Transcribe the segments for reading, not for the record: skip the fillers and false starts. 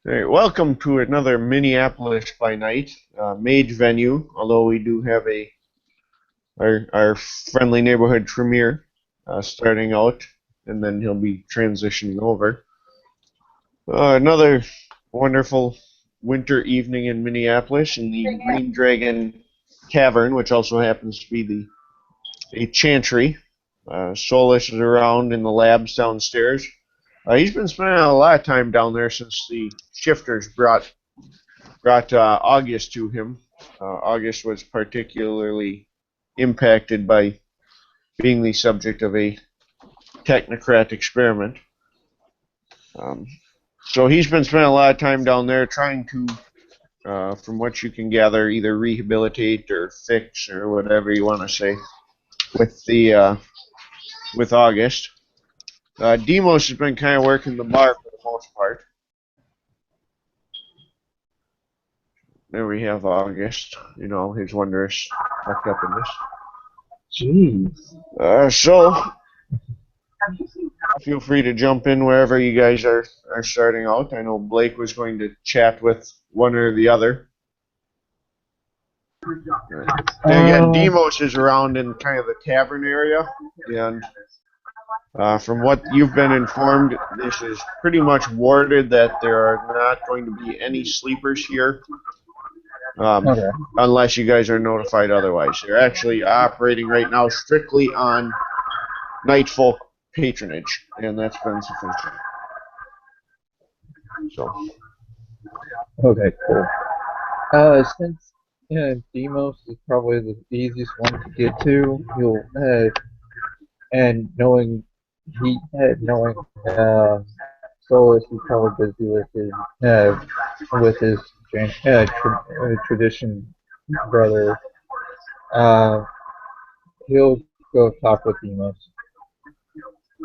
All right, welcome to another Minneapolis by night mage venue. Although we do have our friendly neighborhood Tremere starting out, and then he'll be transitioning over. Another wonderful winter evening in Minneapolis in the Green Dragon Tavern, which also happens to be a chantry. Solus is around in the labs downstairs. He's been spending a lot of time down there since the shifters brought August to him. August was particularly impacted by being the subject of a technocrat experiment. So he's been spending a lot of time down there trying to, from what you can gather, either rehabilitate or fix or whatever you want to say with August. Demos has been kind of working the bar for the most part. There we have August, his wondrous fucked upness. Jeez. So, feel free to jump in wherever you guys are starting out. I know Blake was going to chat with one or the other. And again, Demos is around in kind of the tavern area, and from what you've been informed, this is pretty much warded that there are not going to be any sleepers here. Okay. Unless you guys are notified otherwise. They're actually operating right now strictly on night folk patronage, and that's been sufficient. So. Okay, cool. Since Demos is probably the easiest one to get to, and knowing Solus is probably busy with his tradition brother. He'll go talk with Demos.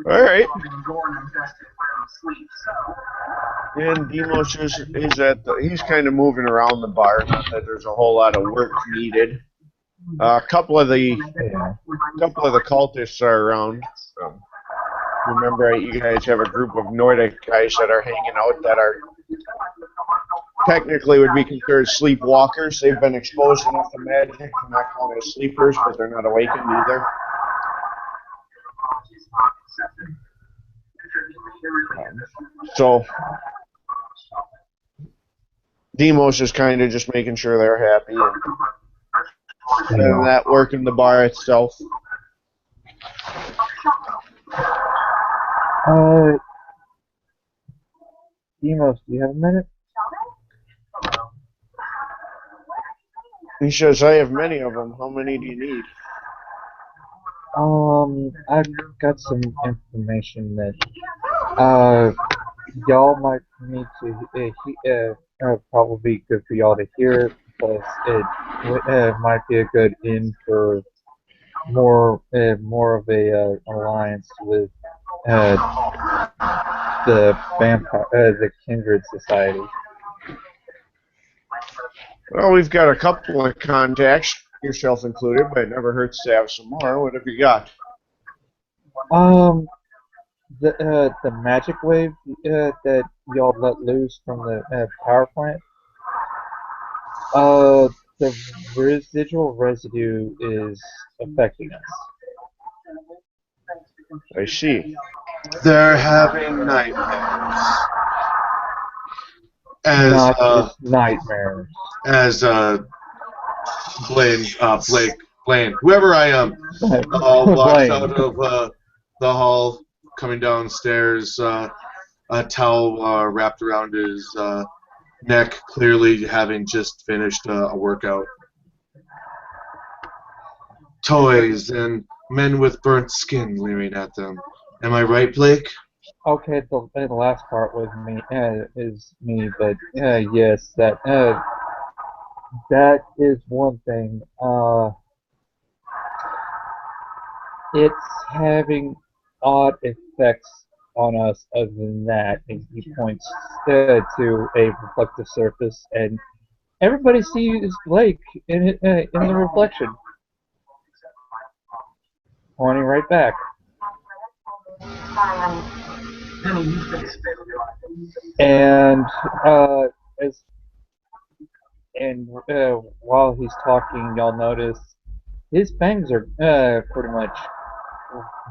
All right. And Demos he's kind of moving around the bar. Not that there's a whole lot of work needed. A couple of the cultists are around. Remember, you guys have a group of Nordic guys that are hanging out that are technically would be considered sleepwalkers. They've been exposed enough to magic to not count as sleepers, but they're not awakened either. So Demos is kind of just making sure they're happy, and that work in the bar itself. Demos, do you have a minute? He says, I have many of them. How many do you need? I've got some information that y'all might need to probably be good for y'all to hear, plus it might be a good in for more of a alliance with the Kindred Society. Well, we've got a couple of contacts, yourself included, but it never hurts to have some more. What have you got? The magic wave that y'all let loose from the power plant. The residual residue is affecting us. I see. They're having nightmares. Not just nightmares. As Blaine, whoever I am, walks out of the hall, coming downstairs, a towel wrapped around his neck, clearly having just finished a workout. Toys and men with burnt skin leering at them. Am I right, Blake? Okay, the last part was is me, but yes, that is one thing. It's having odd effects on us. Other than that, and he points to a reflective surface, and everybody sees Blake in the reflection, pointing right back. And uh, as and while he's talking, y'all notice his fangs are pretty much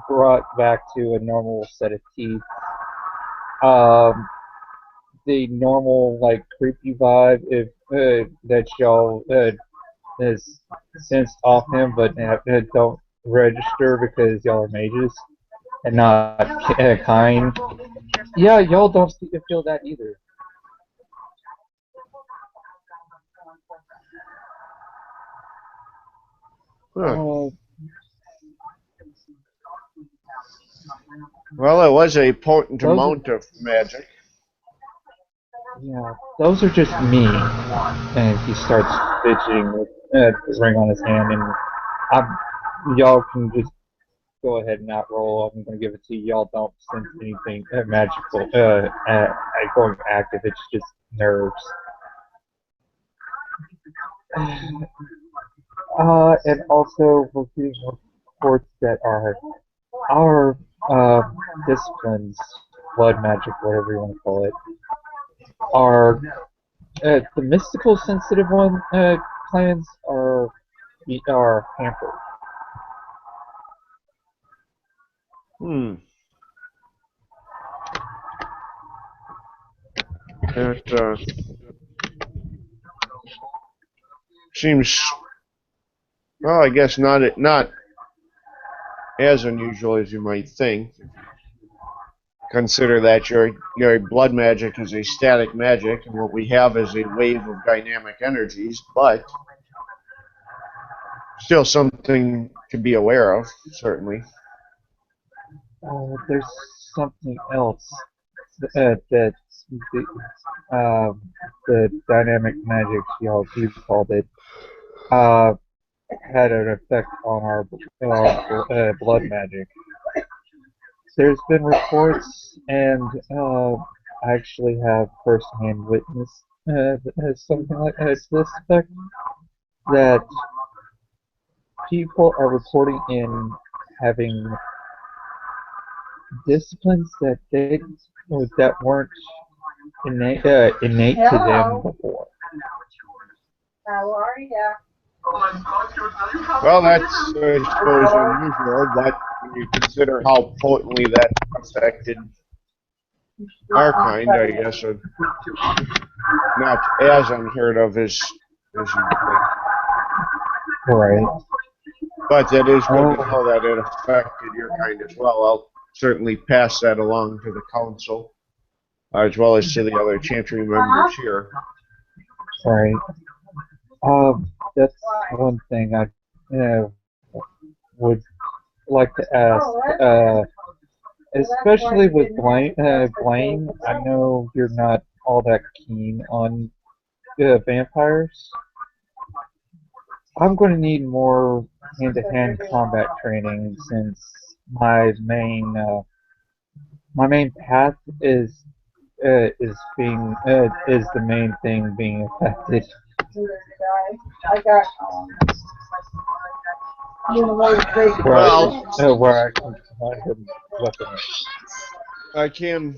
brought back to a normal set of teeth. Um, the normal like creepy vibe if that y'all has sensed off him, but don't register because y'all are mages and not kind. Yeah, y'all don't feel that either. Huh. Uh, Well, it was a potent those are amount of magic. yeah, those are just me. And he starts fidgeting with the ring on his hand, and y'all can just go ahead and not roll. I'm gonna give it to you. Y'all don't sense anything magical going active. It's just nerves. And also we're getting reports that our uh, disciplines, blood magic, whatever you want to call it, are the mystical sensitive one clans are hampered. Hmm. That seems, well, I guess not as unusual as you might think. Consider that your blood magic is a static magic, and what we have is a wave of dynamic energies, but still something to be aware of, certainly. There's something else that the, uh, the dynamic magic you called it uh, had an effect on our blood magic. There's been reports, and I actually have first-hand witness something like to this effect that people are reporting in having disciplines that weren't innate to them before. How are you? Well, that's, I suppose, unusual, but when you consider how potently that affected our kind, I guess, not as unheard of as you think. Right. But that is good to Oh, know that it affected your kind as well. I'll certainly pass that along to the council, as well as to the other chantry members here. right. That's one thing I would like to ask. Especially with Blaine, I know you're not all that keen on vampires. I'm going to need more hand-to-hand combat training since my main path is the main thing being affected. I got Well, Where I can find a weapon. I can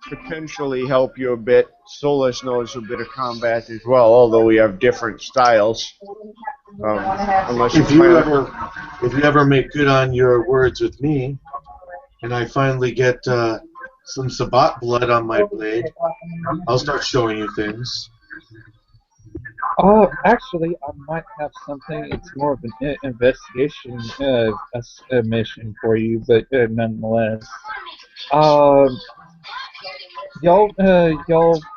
potentially help you a bit. Solus knows a bit of combat as well, although we have different styles. Unless you If you plan. ever, if you ever make good on your words with me, and I finally get some Sabat blood on my blade, I'll start showing you things. Actually, I might have something. It's more of an investigation a mission for you, but nonetheless. Um, y'all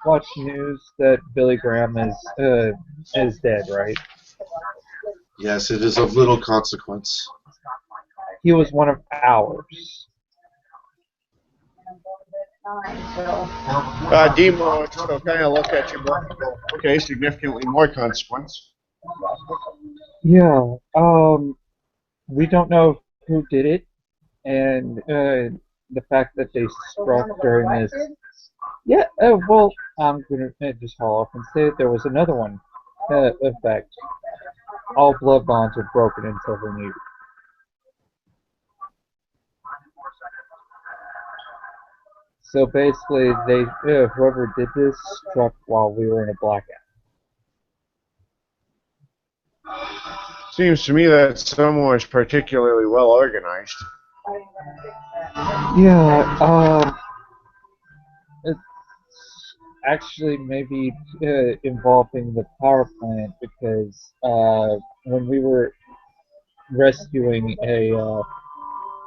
watch news that Billy Graham is dead, right? Yes, it is of little consequence. He was one of ours. Demo still kind of look at you both and go, okay, significantly more consequence. Yeah. We don't know who did it, and the fact that they struck during this. Yeah. Well, I'm gonna just haul off and say there was another one. In fact, all blood bonds are broken until renewed. So basically, whoever did this struck while we were in a blackout. Seems to me that someone was particularly well organized. Yeah, it's actually maybe involving the power plant because when we were rescuing a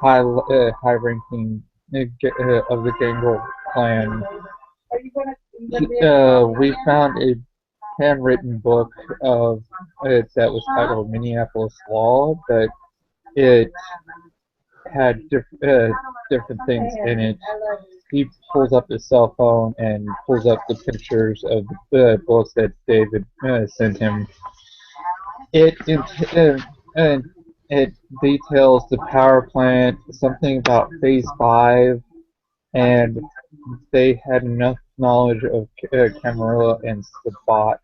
high-ranking of the Gangrel clan, we found a handwritten book of that was titled Minneapolis Law, but it had different things in it. He pulls up his cell phone and pulls up the pictures of the books that David sent him. And it details the power plant, something about Phase 5, and they had enough knowledge of Camarilla and Sabat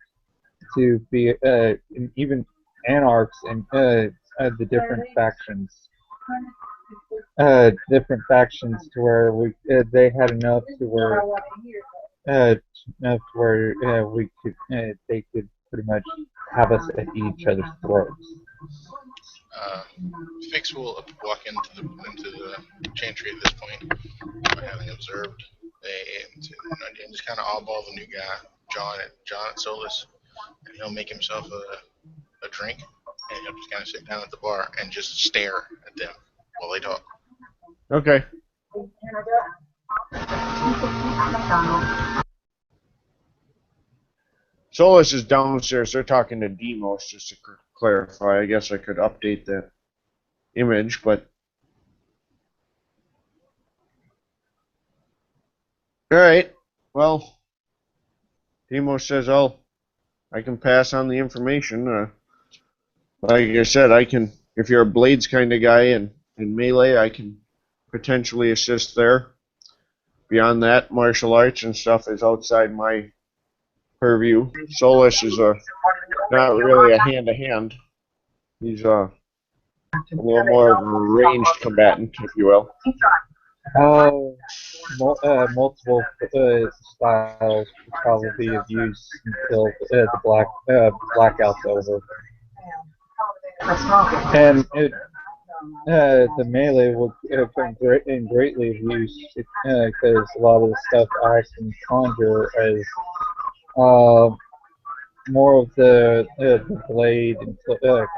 to be even anarchs and the different factions to where they had uh, enough to where they could pretty much have us at each other's throats. Fix will walk into the chantry at this point, having observed, and just kind of oddball the new guy, John at Solus, and he'll make himself a drink, and he'll just kind of sit down at the bar and just stare at them while they talk. Okay. Solus is downstairs. They're talking to Demos, just to clarify. I guess I could update that image, but... Alright. Well, Demos says I can pass on the information. Like I said, if you're a Blades kind of guy in melee, I can potentially assist there. Beyond that, martial arts and stuff is outside my purview. Solus is not really a hand-to-hand. He's a little more of a ranged combatant, if you will. Multiple styles will probably be of use until the blackout's over. And the melee will come greatly of use because a lot of the stuff I can conjure is more of the blade and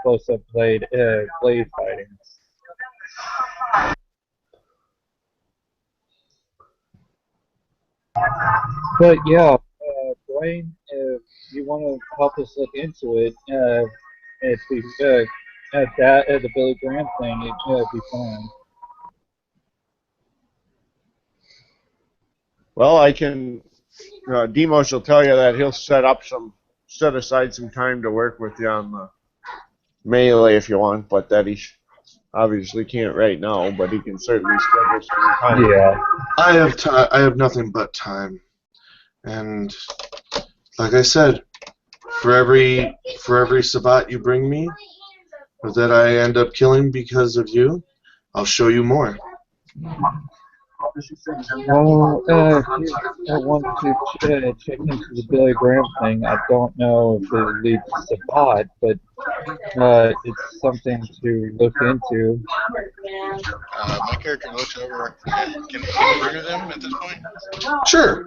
close-up blade fighting. But yeah, Dwayne, if you want to help us look into it, if we at the Billy Graham thing, it'd be fine. Well, I can. Demos will tell you that he'll set aside some time to work with you on the melee if you want, but that he obviously can't right now. But he can certainly schedule some time. Yeah. I have time. I have nothing but time, and like I said, for every Sabat you bring me, or that I end up killing because of you, I'll show you more. Well, I want to check into the Billy Graham thing. I don't know if it leads to Sabat, but it's something to look into. My character looks over. Can he agree with them at this point? Sure.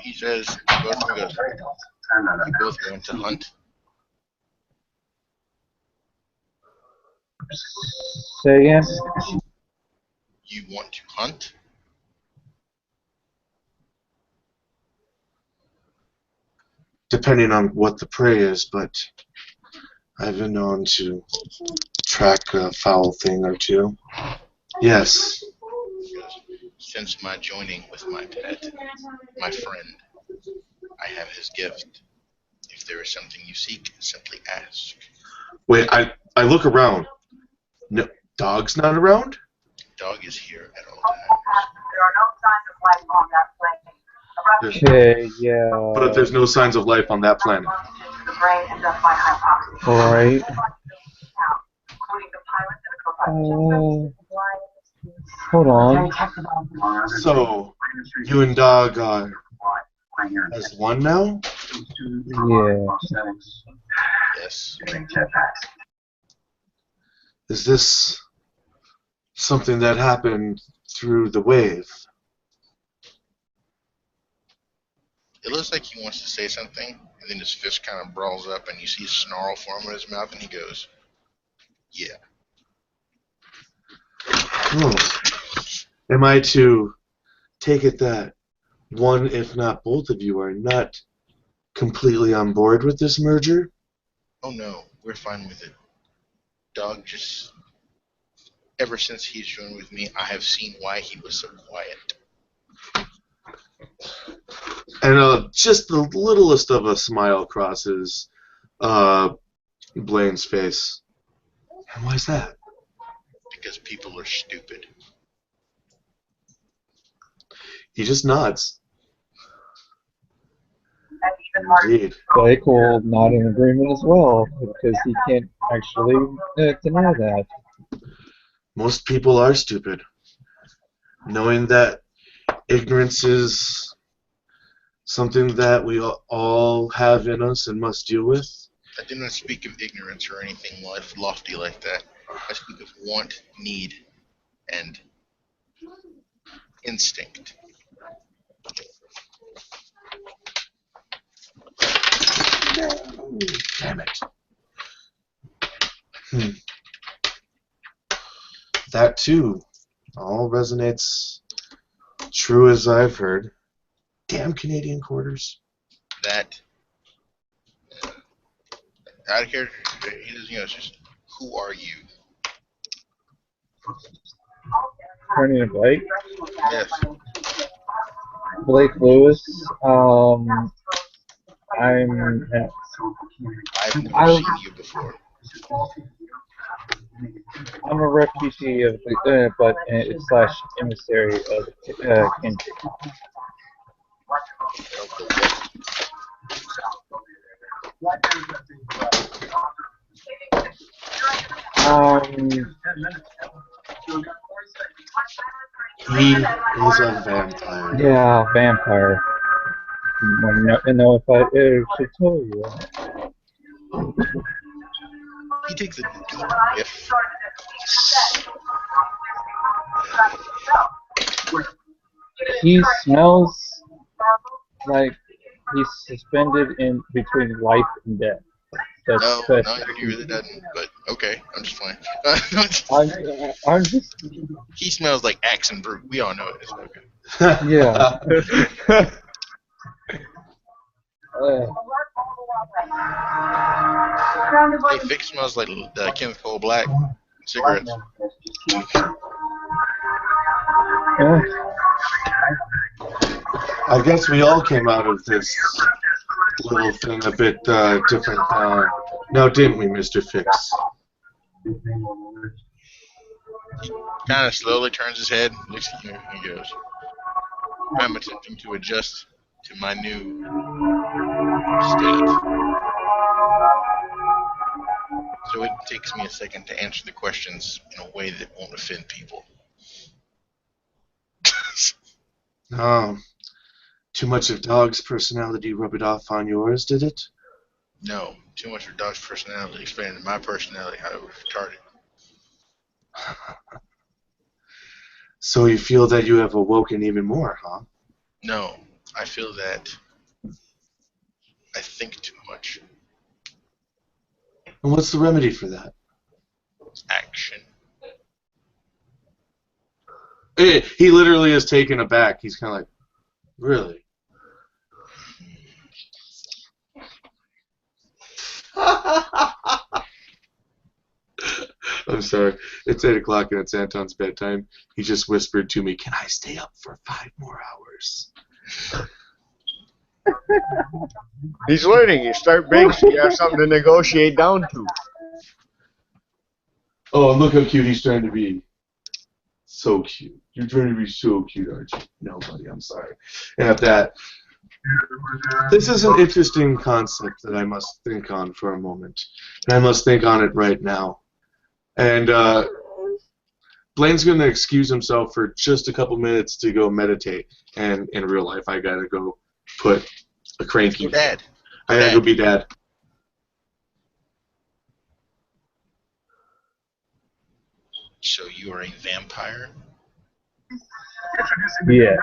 He says, both of them goes, you both going to hunt? Say again? You want to hunt? Depending on what the prey is, but I've been known to track a foul thing or two. Yes. Since my joining with my pet, my friend, I have his gift. If there is something you seek, simply ask. Wait, I look around. No, dog's not around? Dog is here at all times. Okay, yeah. But there's no signs of life on that planet. Alright. Hold on. So, you and Dog are as one now? Yeah. Yes. Is this something that happened through the wave? It looks like he wants to say something, and then his fist kind of brawls up, and you see a snarl form in his mouth, and he goes, "Yeah." Oh. Am I to take it that one, if not both of you, are not completely on board with this merger? Oh no, we're fine with it. Dog just, ever since he's joined with me, I have seen why he was so quiet. And just the littlest of a smile crosses Blaine's face. And why is that? Because people are stupid. He just nods. Indeed. Blake will nod in agreement as well, because he can't actually deny that. Most people are stupid. Knowing that ignorance is something that we all have in us and must deal with. I do not speak of ignorance or anything lofty like that. I speak of want, need, and instinct. Damn it. That too all resonates true as I've heard. Damn Canadian quarters. That, out here, he doesn't, it's just, who are you? Turning to Blake. Yes. Blake Lewis. I'm. I've never seen you before. I'm a refugee of the, but slash emissary of the country. Of the He is a vampire. Yeah, vampire. I know if I should tell you that. He takes a deep whiff. He smells like he's suspended in between life and death. No, he really doesn't. But okay, I'm just playing. I'm just. He smells like Axe and Brute. We all know it. It's okay. Yeah. Hey, Vic smells like Kenneth Cole Black cigarettes. I guess we all came out of this little thing a bit different now, didn't we, Mr. Fix? He kind of slowly turns his head, looks at you, and he goes, "I'm attempting to adjust to my new state. So it takes me a second to answer the questions in a way that won't offend people." Oh, too much of Dog's personality rubbed off on yours, did it? No, too much of Doc's personality expanded my personality, how it was retarded. So you feel that you have awoken even more, huh? No, I feel that I think too much. And what's the remedy for that? Action. He literally is taken aback. He's kind of like, really? I'm sorry. It's 8 o'clock and it's Anton's bedtime. He just whispered to me, "Can I stay up for 5 more hours?" He's learning. You start big so you have something to negotiate down to. Oh, and look how cute he's trying to be. So cute. You're trying to be so cute, aren't you? No, buddy, I'm sorry. And at that, this is an interesting concept that I must think on for a moment. And I must think on it right now. And Blaine's going to excuse himself for just a couple minutes to go meditate. And in real life, I got to go put a cranky. Dad. I got to go be dad. So you are a vampire? Yeah.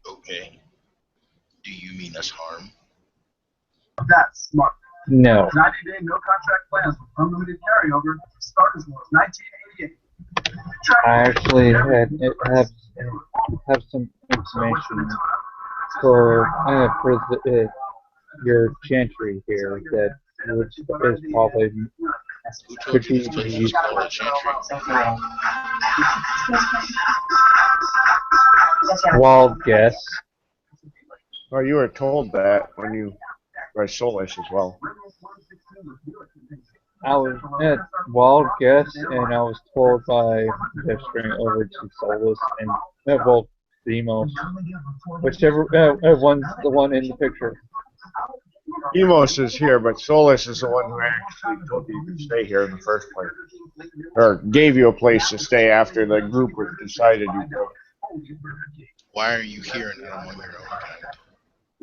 Okay. Do you mean us harm? That's smart. No. 90-day no contract plans with unlimited carryover start as low as 1988. I actually have some information for your chantry here that is probably Who told you this place was called a chantry? wild guess. Oh, you were told that when you by Solus as well. I was at wild guess, and I was told by gesturing over to Solus and well, Demos, whichever one's the one in the picture. Demos is here, but Solus is the one who actually told you to stay here in the first place, or gave you a place to stay after the group was decided you could. Why are you here and not among your own kind?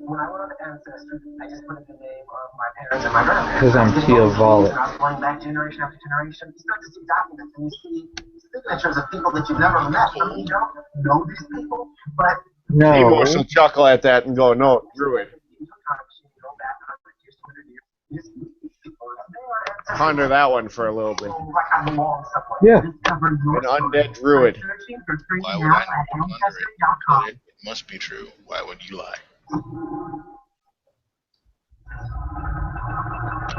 When I went on Ancestry, I just put in the name of my parents and my grandparents. Because I'm Teal Violet. I was going back generation after generation. You start to see documents and you see signatures of people that you've never met. Some of you don't know these people, but No. Demos will chuckle at that and go, "No, Druid." Ponder that one for a little bit. Yeah. An undead druid. Why would I not ponder it? But it must be true. Why would you lie?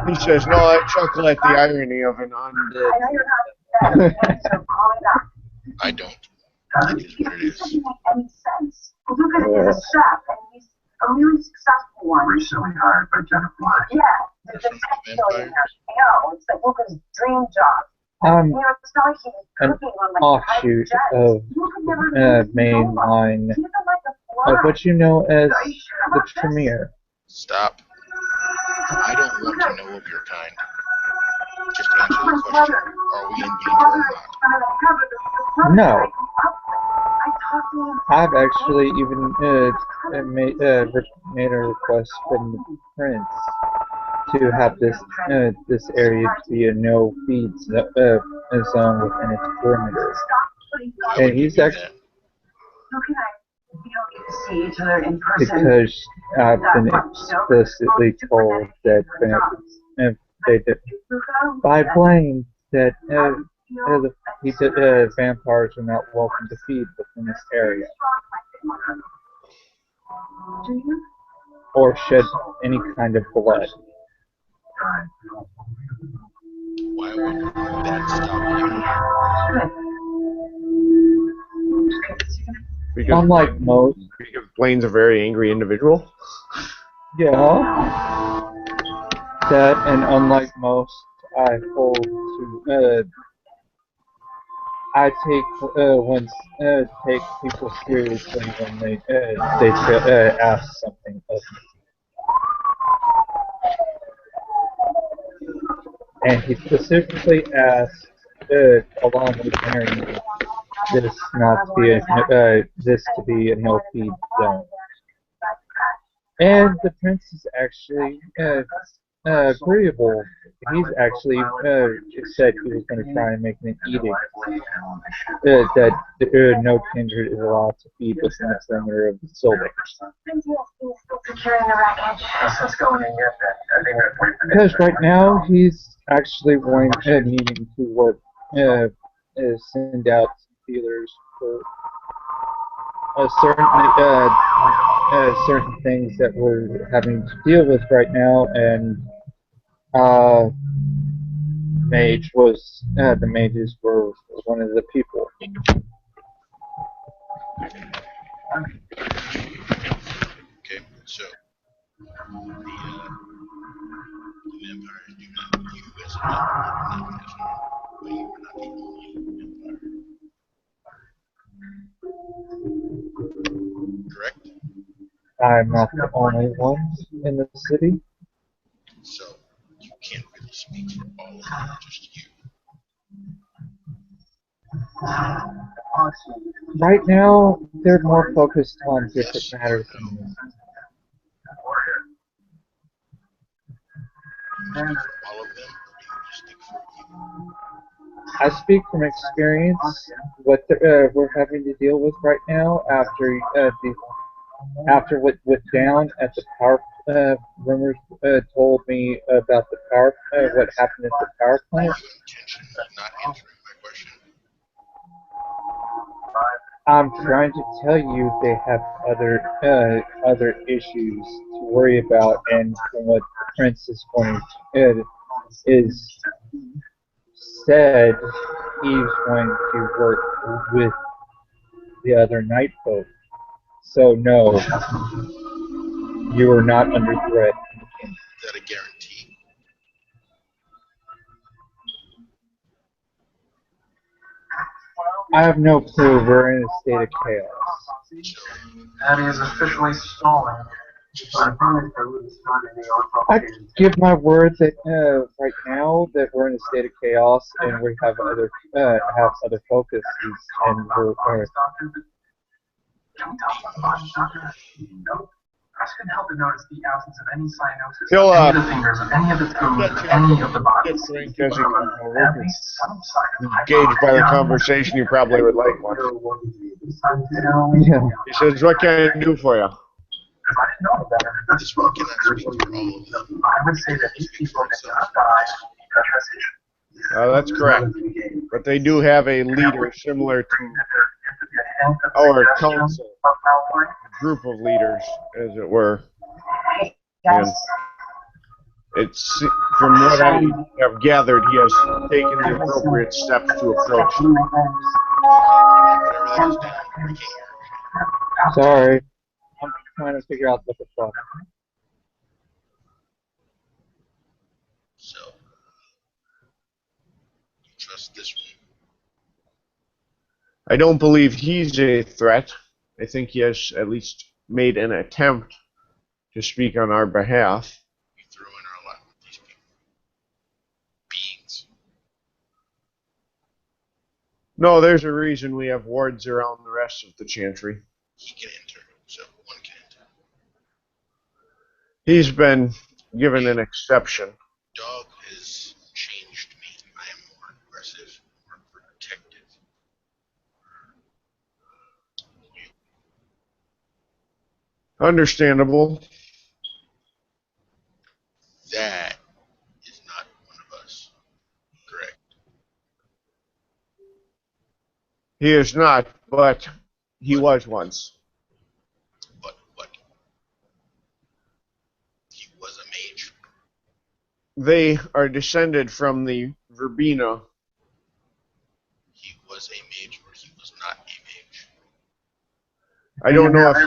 He says, "No, I chuckle at the irony of an undead." I don't. It is what it is. Doesn't make any sense. Lucas is a chef, and he's a really successful one. Recently hired by Jennifer. Yeah, the You're from tech the billionaire. I know, it's like Lucas' dream job. I'm You know, it's not like he's an cooking on like offshoot jets. of You could never mainline Even like a of fly. what you know as Are you sure the about this? Tremere. Stop. I don't want to know of your kind. Just answer the question. Are we in danger or not? No. I talked to him. I've actually even made a request from the prince to have this area to be a no feed zone within its perimeter. Why And would you he's do actually that? How can I? We don't get to see each other in person. because I've been explicitly told that they did by Blaine that vampires are not welcome to feed within this area Do you? or shed any kind of blood. Why would that stop you? Because Unlike most, Blaine's a very angry individual. yeah, that and unlike most, I hold to I take people seriously when they ask something of me. And he specifically asked, along with marrying this not to be this to be a no feed zone. And the prince is actually agreeable. He's actually said he was going to try and make an edict that no kindred is allowed to feed within the perimeter of the building. Securing the wreckage. Let's go and get that. I think that's what Because right now he's actually needing to work, send out feelers for certain things that we're having to deal with right now, and the mages were one of the people. Okay, so the vampires do not view you as a vampire, but you are not the only vampire. Correct? I'm not the only one in the city. So you can't really speak for all of them, just you. Right now, they're more focused on different matters than me. All of them, or do you just think for you? I speak from experience. What we're having to deal with right now after what went down at the power rumors told me about the power what happened at the power plant. You intentionally not answering my question. I'm trying to tell you they have other issues to worry about, and from what the prince is is said, he's going to work with the other night folk. So no, you are not under threat. Is that a guarantee? I have no clue. We're in a state of chaos. So, That is officially stolen. I give my word that right now that we're in a state of chaos and we have other focuses, and we're Can we talk about the doctor? No. I just couldn't help but notice the absence of any cyanosis, He'll, any of the fingers, of any of the toes, of any of the bodies. Get Frank as a At least some sign of engaged by the conversation. You probably would like one. yeah. He says, "What can I do for you?" Because I didn't know about it. this one cannot speak for all of them. I would say that these people did not die. That's correct. But they do have a leader similar to our council, a group of leaders, as it were. And it's from what I have gathered, he has taken the appropriate steps to approach them. Whatever that is now, we can't hear. Sorry, I'm trying to figure out what the fuck. So, you trust this one? I don't believe he's a threat. I think he has at least made an attempt to speak on our behalf. You throw in our lot with these people. Beings. No, there's a reason we have wards around the rest of the chantry. He can enter, so one can enter. He's been given an exception. Dog has changed me. I am more aggressive, more protective. Understandable. That is not one of us. Correct. He is not, but he was once. But what? He was a mage. They are descended from the Verbena. He was a mage or he was not a mage. I don't know if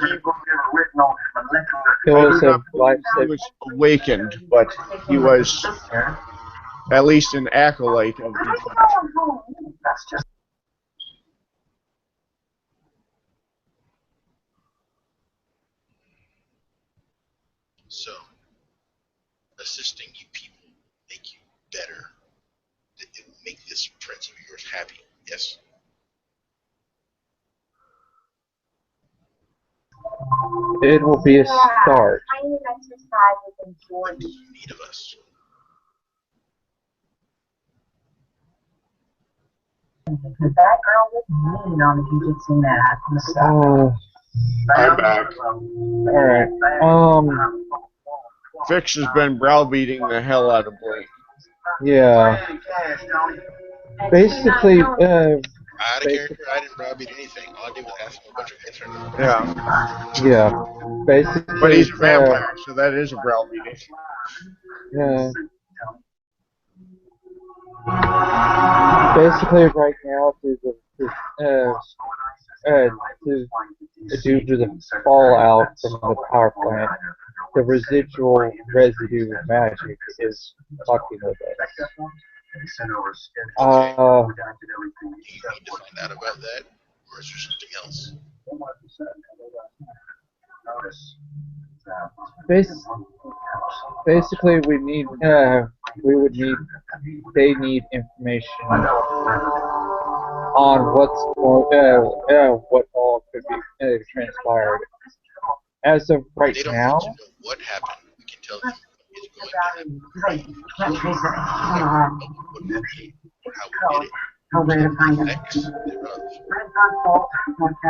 It was a life he was awakened, but he was at least an acolyte of the That's just So, assisting you people make you better. It will make this prince of yours happy. Yes? It will be a start. Tiny exercise is What important. do you need of us? That girl was mean on the jujitsu mat. I'm back. Alright. Fix has been browbeating the hell out of Blake. Yeah. Basically, I had a character, I didn't browbeat anything. All I did was ask him a bunch of answers. Yeah. basically, But he's a vampire, so that is a browbeating. Yeah. Basically, right now, due to the fallout from the power plant, the residual residue of magic is fucking with us. Do you need to find out about that, or is there something else? Basically, they need information on what all could be transpired. As of right They don't need now, to know what happened. We can tell them what is going to happen. Like, let's face it, What we did, or how we did it, know where to find the him. effects thereof.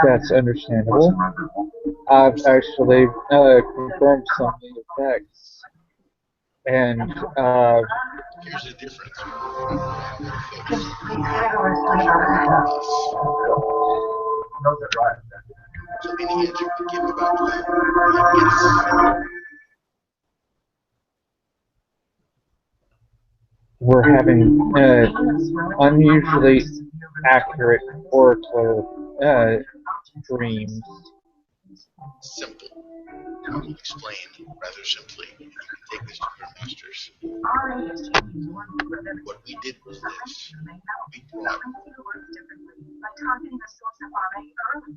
that's understandable. I've actually confirmed some of the effects, and Here's the difference. The effects us. So any answer we give about you is a guess. we're having unusually accurate oracle dreams. Simple. I will explain rather simply. You can take this to your masters. What we did was this. We brought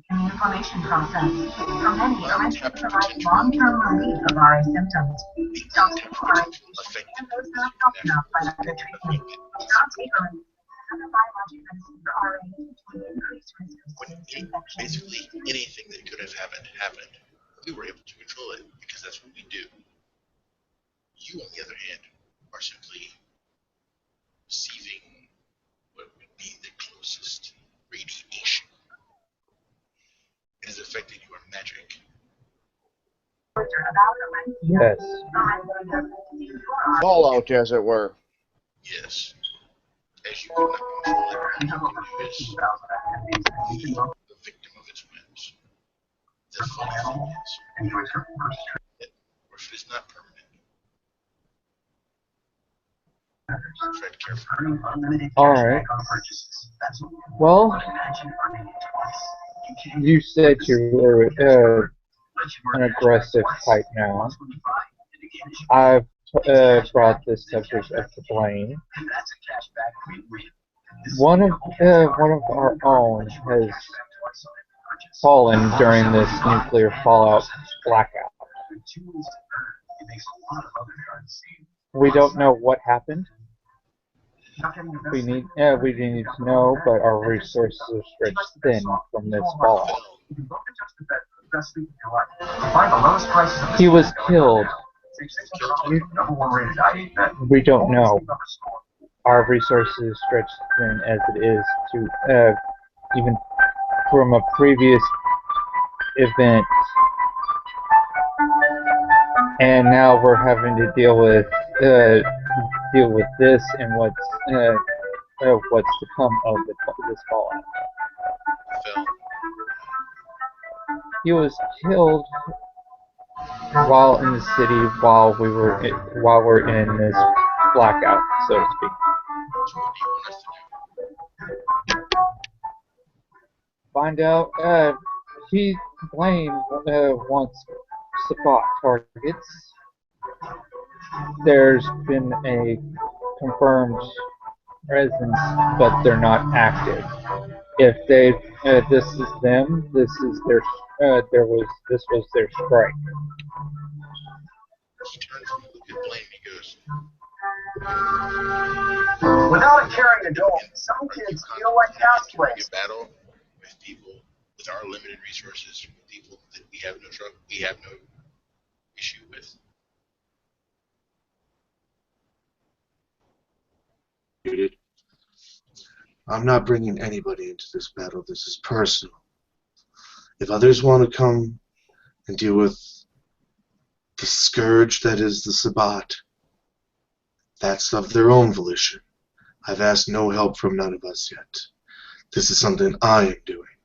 The inflammation process. For many, untapped potential, long-term relief of RA symptoms. the untapped potential affected with natural treatment. Basically anything that could have happened. We were able to control it because that's what we do. You, on the other hand, are simply receiving what would be the closest radiation. It has affected your magic. Yes. Fallout, as it were. Yes. As you could not control it, all you can do is be the victim of its whims. The funny thing is, that if it is not permanent, tread carefully. Alright. Well, you said you were an aggressive type now. I've brought this subject up to Blaine. One of our own has fallen during this nuclear fallout blackout. We don't know what happened. We need to know, but our resources are stretched thin from this fallout. He was killed. We don't know. Our resources stretched thin as it is to even from a previous event, and now we're having to deal with this and what's to come of this fallout. He was killed while in the city, while we're in this blackout, so to speak. So what do you want us to do? Find out. Blaine wants spot targets. There's been a confirmed presence, but they're not active. If this is them. This is their. This was their strike. He turns and looks at Blaine and he goes, Without a caring adult, some kids feel like castaways. a battle with people with our limited resources, with people that we have no issue with. I'm not bringing anybody into this battle. This is personal. If others want to come and deal with the scourge that is the Sabbat, that's of their own volition. I've asked no help from none of us yet. This is something I am doing.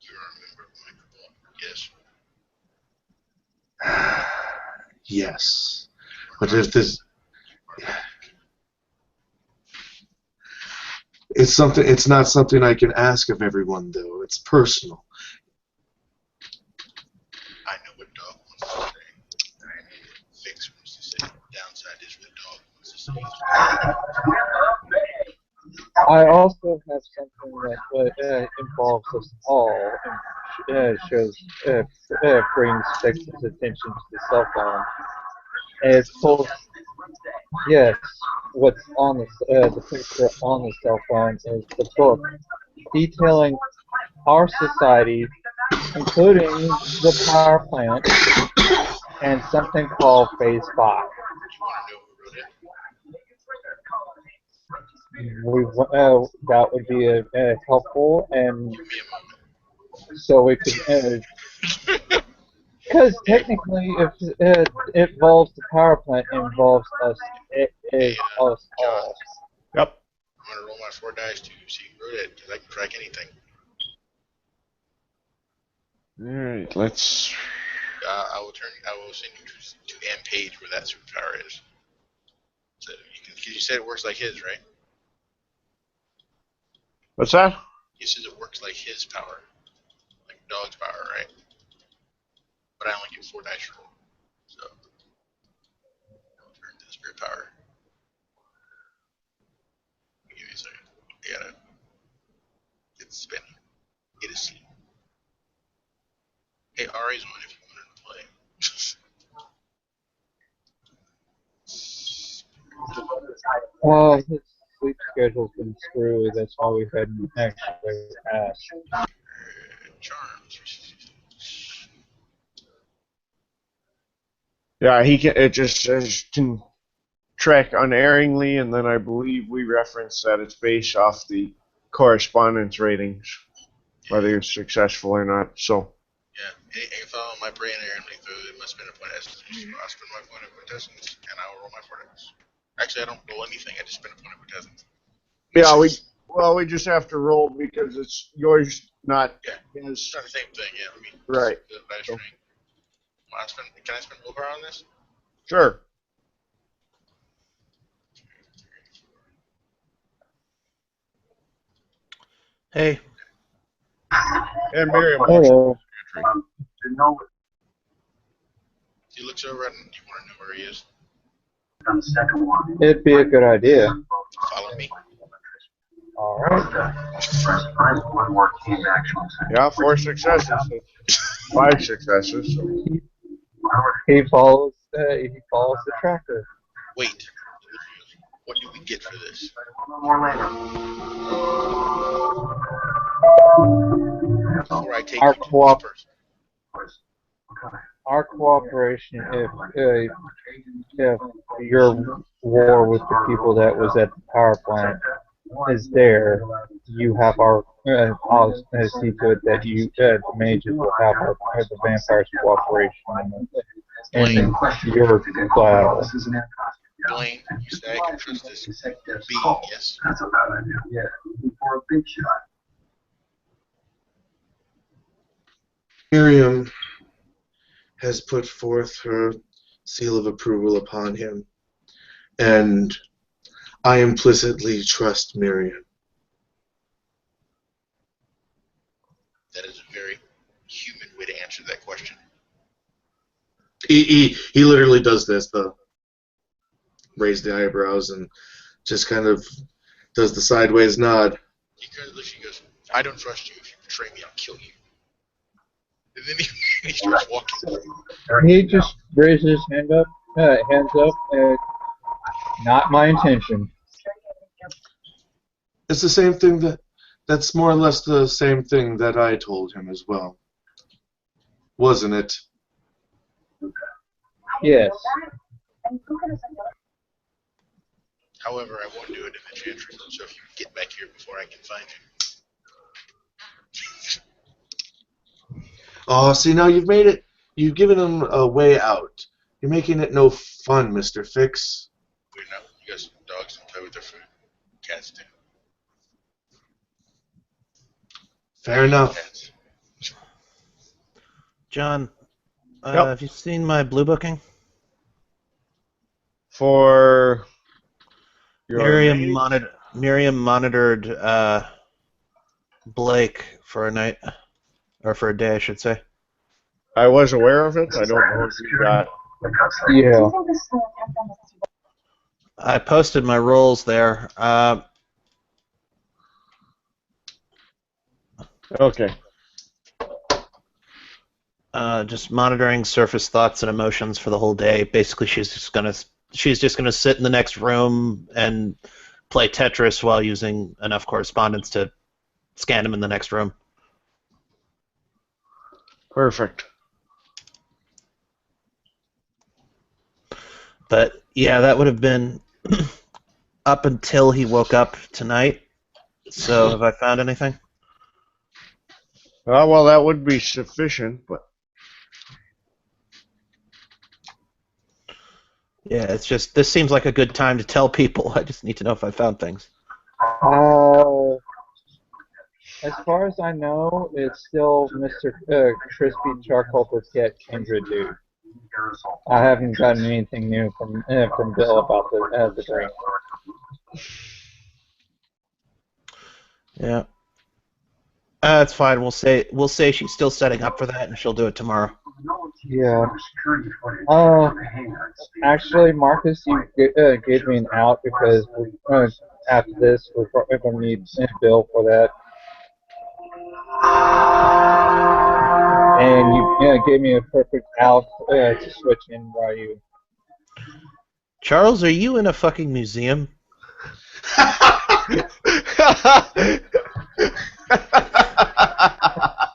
You are a member of my cabal, yes. Yes. But if this... It's not something I can ask of everyone, though. It's personal. I know what dog wants to say. Fix wants to say. Downside is what dog wants to say. I also have something that involves us all and brings Dexter's attention to the cell phone. And it pulls, yes, what's on the picture on the cell phone is the book detailing our society, including the power plant, and something called Phase 5. You want to know who wrote it? That would be helpful, and Give me a moment. so we could, because technically, if it involves the power plant, involves us, it Hey, is us John, all. Yep. I'm going to roll my 4 dice to see who wrote it, because I can track anything. All right. Let's. I will send you to the end page where that superpower is. So because you said it works like his, right? What's that? You said it works like his power, like dog's power, right? But I only get 4 dice roll, so I'll turn to the spirit power. Give me a second. I gotta get spinning. Get a seat. Hey, Ari's on if you wanted to play. His sleep schedule's been screwy. That's why we hadn't actually asked. Charms. Yeah, he can. It just says can track unerringly, and then I believe we reference that it's based off the correspondence ratings, whether you're successful or not. So. Yeah, anything following my brain errantly through must spend a point of essence. I'll spend my point of quintessence, and I will roll my 4 dice. Actually, I don't roll anything. I just spend a point of quintessence. Yeah, we just have to roll because it's yours, not Yeah, his. it's not the same thing. Yeah, I mean, Right. The dice ring. Can I spend willpower on this? Sure. Hey. And Miriam. Hello. He looks over and you want to know where he is. It'd be a good idea. Follow me. All right. Yeah, 4 successes. 5 successes. So. He follows the tracker. Wait. What do we get for this? Before I take Our you to this person. Our cooperation, if your war with the people that was at the power plant is there, you have our. I'll see to it that you mages will have the vampires' cooperation in your battle. Blaine, you say I can trust this being, yes? That's a bad idea. Yeah. For a big shot. Miriam has put forth her seal of approval upon him, and I implicitly trust Miriam. That is a very human way to answer that question. He literally does this, raise the eyebrows and just kind of does the sideways nod. He kind of looks, he goes, I don't trust you. If you betray me, I'll kill you. And then he starts walking. He just raises hands up, not my intention. It's the same thing that's more or less the same thing that I told him as well. Wasn't it? Yes. However, I won't do it in the chantry, so if you get back here before I can find you. Oh, see, now you've given him a way out. You're making it no fun, Mr. Fix. We're not, you guys, dogs don't play with their food. Cats do. Fair enough. Cats. John, Yep. Have you seen my blue booking? For your Miriam monitored Blake for a night, or for a day, I should say. I was aware of it. I don't know if you got. Yeah. I posted my rolls there. Okay. Just monitoring surface thoughts and emotions for the whole day. Basically, she's just gonna sit in the next room and play Tetris while using enough correspondence to scan him in the next room. Perfect. But yeah, that would have been up until he woke up tonight. So have I found anything? Well, that would be sufficient, but Yeah, it's just this seems like a good time to tell people. I just need to know if I found things. As far as I know, it's still Mr. Crispy Charcoal Briquette Kindred dude. I haven't gotten anything new from Bill about the drink. Yeah. That's fine. We'll say she's still setting up for that, and she'll do it tomorrow. Yeah. Actually, Marcus, you gave me an out because after this, we're probably going to need Bill for that. And you gave me a perfect out to switch in while you. Charles, are you in a fucking museum?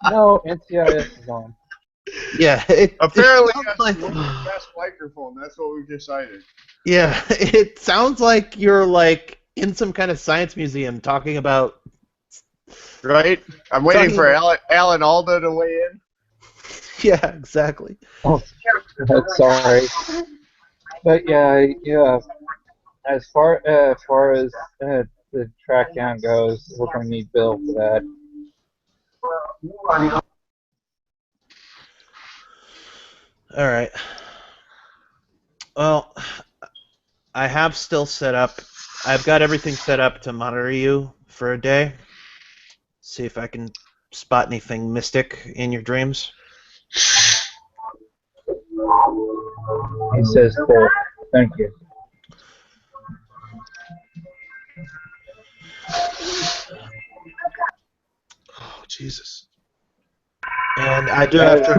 No, NCIS is on. Yeah. apparently it that's like, the best microphone. That's what we've decided. yeah, it sounds like you're like in some kind of science museum talking about. Right? I'm waiting for Alan Alda to weigh in. Yeah, exactly. Oh, sorry. But yeah. As far as the track down goes, we're going to need Bill for that. All right. Well, I have still set up. I've got everything set up to monitor you for a day. See if I can spot anything mystic in your dreams. He says, "Cool, thank you." Oh, Jesus. And I do have to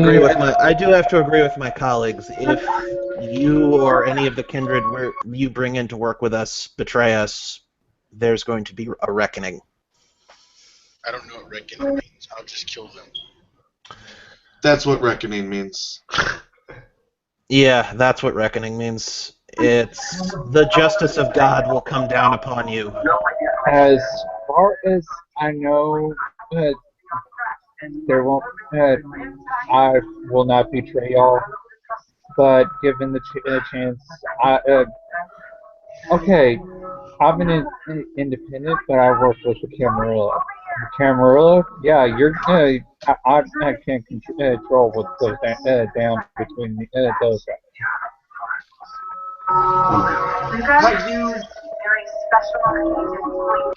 agree with my colleagues. If you or any of the kindred you bring in to work with us betray us, there's going to be a reckoning. I don't know what reckoning means. I'll just kill them. That's what reckoning means. Yeah, that's what reckoning means. It's the justice of God will come down upon you. As far as I know, there won't. I will not betray y'all. But given the chance, okay, I'm an independent, but I work with the Camarilla. Camarilla, yeah, I can't control what goes down between those guys.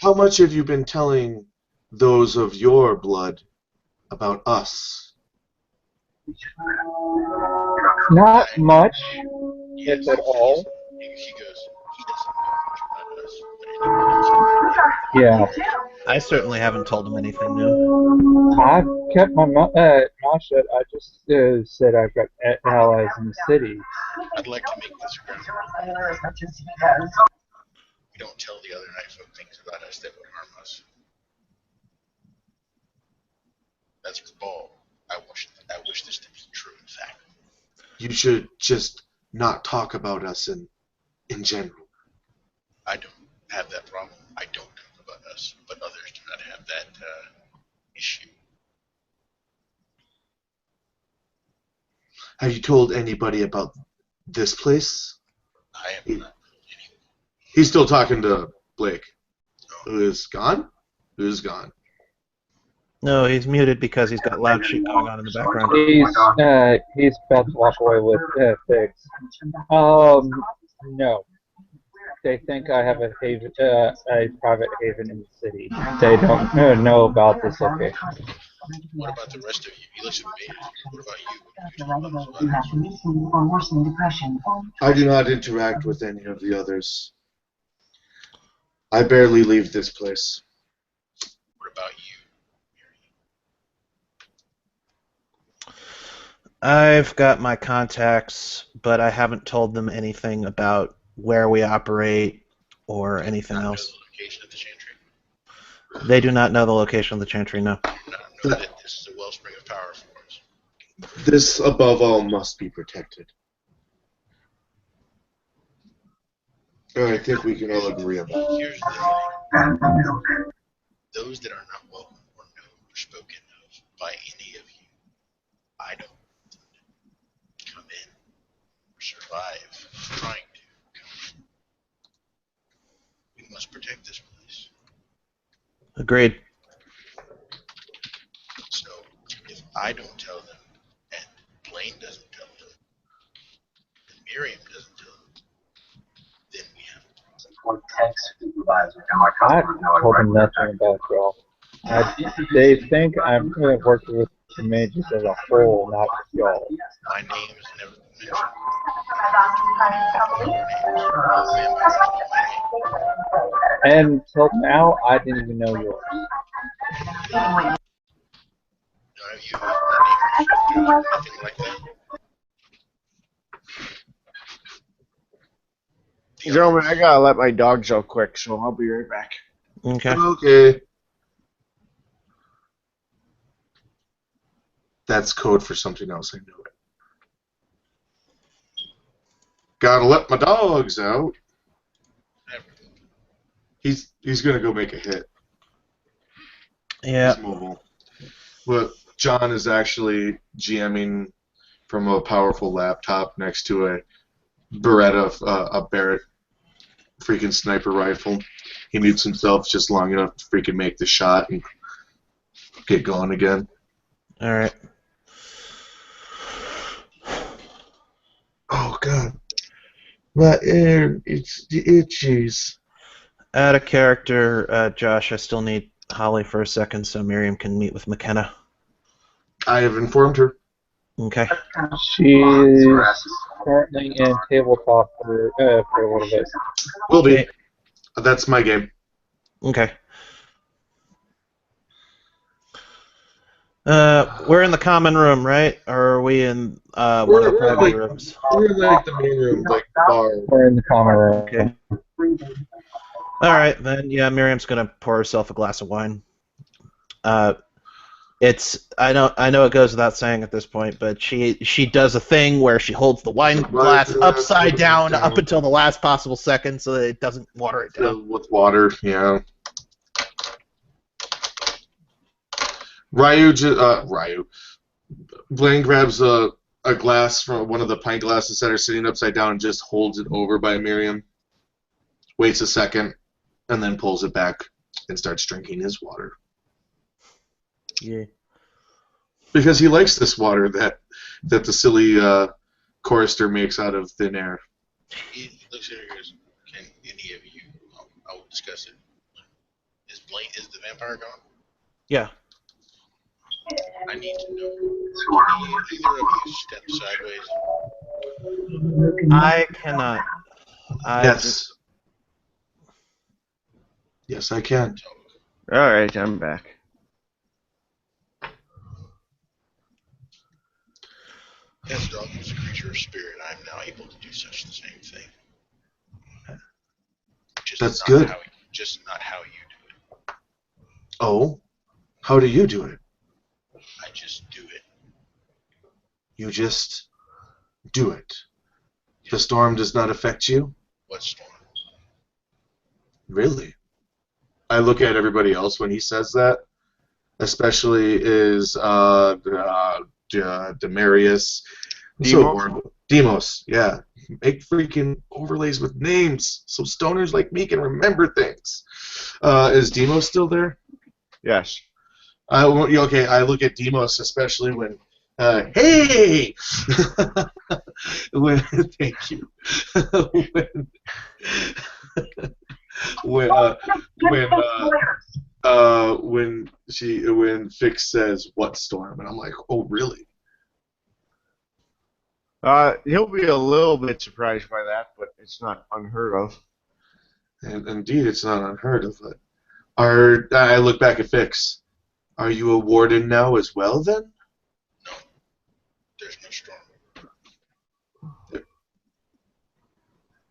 How much have you been telling those of your blood about us? Not much, if at all. He goes, he doesn't know much about us. But Yeah. I certainly haven't told him anything new. I've kept my mouth shut. I just said I've got allies in the city. I'd like to make this ground. We don't tell the other night folk things about us that would harm us. That's ball. I wish this to be true, in fact. You should just not talk about us in general. I don't have that problem. I don't talk about us, but others do not have that issue. Have you told anybody about this place? I am not. He's still talking to Blake. Who is gone? Who's gone? No, he's muted because he's got loud shit going on in the background. He's about to walk away with Fix. No. They think I have a private haven in the city. They don't know about this location. What about the rest of you? You listen to me. What about you? I do not interact with any of the others. I barely leave this place. What about you? I've got my contacts, but I haven't told them anything about where we operate or anything else. The location of the chantry. They do not know the location of the chantry, no. Know that this is a wellspring of power for us. This, above all, must be protected. I think we can all agree on that. Here's the thing. Those that are not welcome or known or spoken of by any of you, I don't want them to come in or survive trying to come in. We must protect this place. Agreed. So if I don't tell them, and Blaine doesn't tell them, and Miriam doesn't tell them, then we have to. One tank supervisor and my I customers know told it them nothing about y'all. They think I'm working with the mages as a whole, not just y'all. My name is never mentioned. Your names. No vampires know my name. And till now, I didn't even know yours. None of you have my name spoken or anything like that. The Gentlemen, others, I gotta let my dogs out quick, so I'll be right back. Okay. Okay. That's code for something else, I know it. Gotta let my dogs out. never. He's gonna go make a hit. Yeah. He's mobile. But John is actually GMing from a powerful laptop next to a Beretta, a Barrett freaking sniper rifle. He mutes himself just long enough to freaking make the shot and get going again. All right. Oh God, my ear, it's the itchies. Out of character, Josh, I still need Holly for a second so Miriam can meet with McKenna. I have informed her. Okay. She's currently in tabletop for a little bit. Will be. Okay. That's my game. Okay. We're in the common room, right? Or are we in one of the private rooms? We're in like the main room, like the bar. We're in the common room. Okay. All right, then. Yeah, Miriam's gonna pour herself a glass of wine. I know it goes without saying at this point, but she does a thing where she holds the wine glass upside down up until the last possible second so that it doesn't water it down. Filled with water, yeah. Ryu. Blaine grabs a glass from one of the pint glasses that are sitting upside down and just holds it over by Miriam. Waits a second, and then pulls it back and starts drinking his water. Yeah. Because he likes this water that the silly chorister makes out of thin air. He looks at her and goes, can any of you, I'll discuss it. Is the vampire gone? Yeah. I need to know. Can either of you step sideways? I cannot. Yes. Yes, I can. Alright, I'm back. As a dog is a creature of spirit, I am now able to do such the same thing. Just That's not good. Just not how you do it. Oh? How do you do it? I just do it. You just do it. The storm does not affect you? What storm? Really? I look at everybody else when he says that, especially is Demarius. So horrible. Demos, yeah. Make freaking overlays with names so stoners like me can remember things. Is Demos still there? Yes. Okay, I look at Demos especially when, hey! Thank you. when Fix says what storm, and I'm like, oh really? He'll be a little bit surprised by that, but it's not unheard of. And indeed, it's not unheard of. But I look back at Fix. Are you a warden now as well, then? No. There's no storm.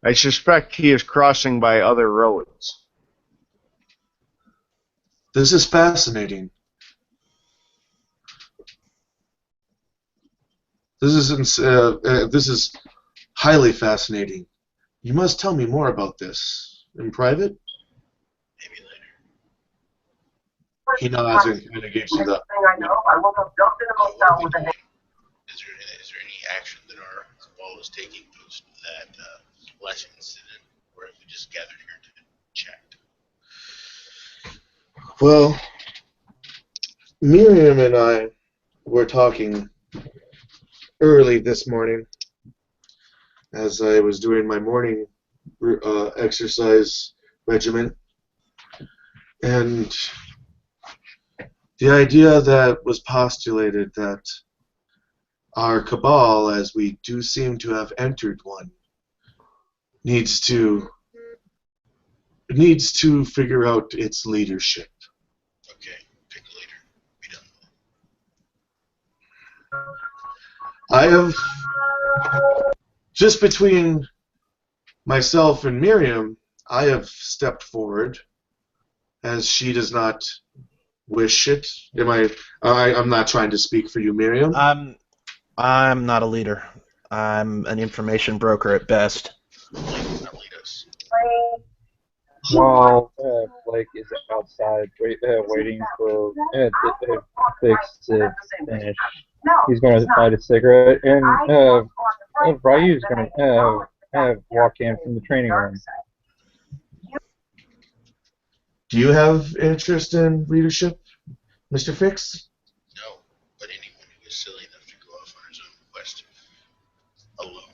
I suspect he is crossing by other roads. This is fascinating. This is highly fascinating. You must tell me more about this in private. Maybe later. He nods and kind of gives you the. I know, I woke up dumped in a hotel with a headache. Is there any action that our cabal is taking post that last incident, or if we just gathered here to chat? Well, Miriam and I were talking early this morning as I was doing my morning exercise regimen, and the idea that was postulated that our cabal, as we do seem to have entered one, needs to figure out its leadership. Okay, pick a leader. Be done. I have, just between myself and Miriam, I have stepped forward as she does not wish it. I'm not trying to speak for you, Miriam. I'm not a leader. I'm an information broker at best. Blake, not lead us. While Blake is outside waiting for Fix to finish, he's going to light a cigarette, and Ryu's going to walk in from the training room. Do you have interest in leadership, Mr. Fix? No, but anyone who is silly enough to go off on his own quest alone,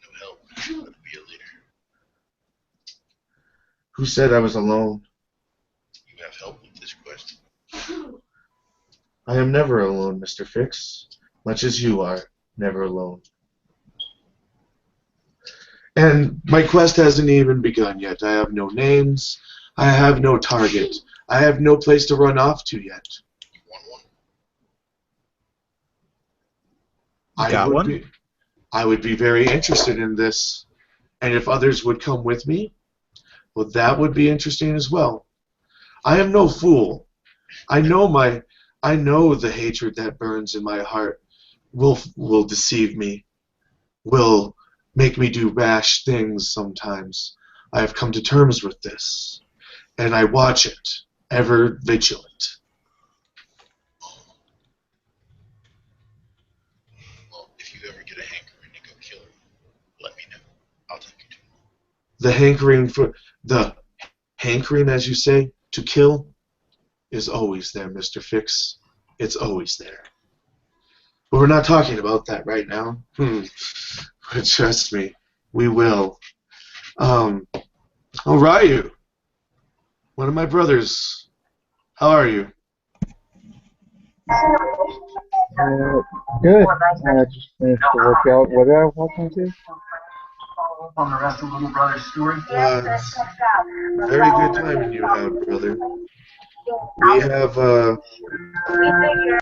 no help, would be a leader. Who said I was alone? You have help with this quest. I am never alone, Mr. Fix, much as you are never alone. And my quest hasn't even begun yet. I have no names. I have no target. I have no place to run off to yet. You want one? I would be very interested in this. And if others would come with me, well, that would be interesting as well. I am no fool. I know the hatred that burns in my heart will deceive me, will make me do rash things sometimes. I have come to terms with this, and I watch it, ever vigilant. Well, if you ever get a hankering to go kill him, let me know. I'll take you to him. The hankering, as you say, to kill, is always there, Mr. Fix. It's always there. But we're not talking about that right now. But trust me, we will. Oh, Ryu, one of my brothers. How are you? Good. I just finished the workout. What did I walk into? On the rest of little brother's story. Very good timing you have, brother. We have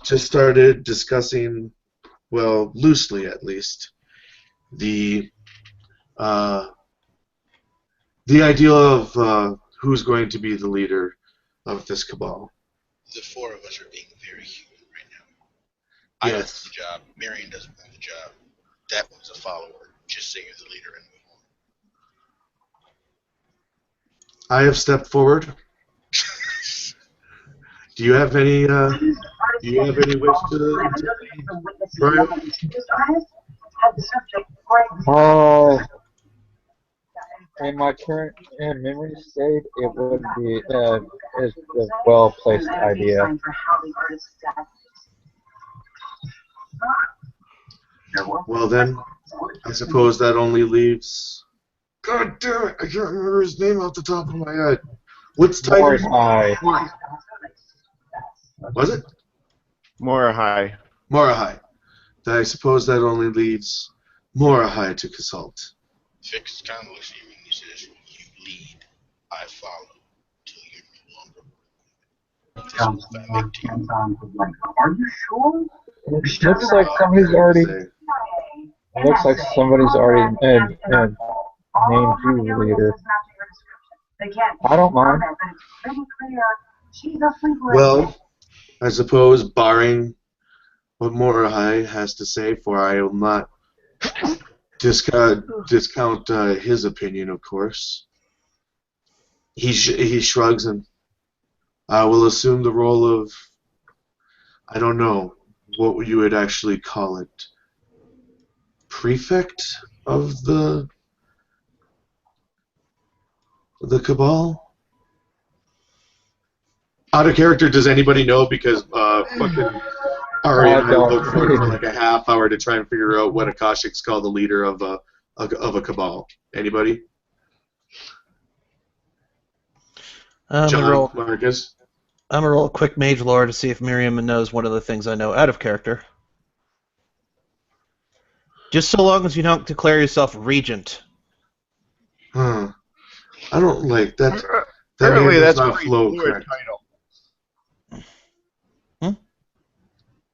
just started discussing, well, loosely at least, the idea of who's going to be the leader of this cabal. The four of us are being very human right now. I don't Yes. want the job. Marion doesn't want the job. That one's a follower. Just say you're the leader and move on. I have stepped forward. Do you have any wish to Brian? In my current memory state, it would be is a well-placed idea. Well then, I suppose that only leaves. God damn it! I can't remember his name off the top of my head. What's Tiger's name? Was it? Morahai. Morahai. Then I suppose that only leaves Morahai to consult. Fix kind of looks at you and he says, you lead, I follow, till you're no longer. This was Vivek to you. Are you sure? It looks like somebody's already. It looks like somebody's already named you leader. I don't mind. She's asleep right Well, I suppose, barring what Morahai has to say, for I will not discount his opinion, of course. He shrugs, and I will assume the role of, I don't know what you would actually call it, prefect of Cabal? Out of character, does anybody know? Because fucking Ari and I don't. looked for it for like a half hour to try and figure out what Akashic's called the leader of a Cabal. Anybody? I'm gonna John, roll. Marcus? I'm gonna roll a quick mage lore to see if Miriam knows one of the things I know out of character. Just so long as you don't declare yourself regent. Huh. I don't like that. That Apparently, name does that's a not pretty flow fluid correct. title. Hmm?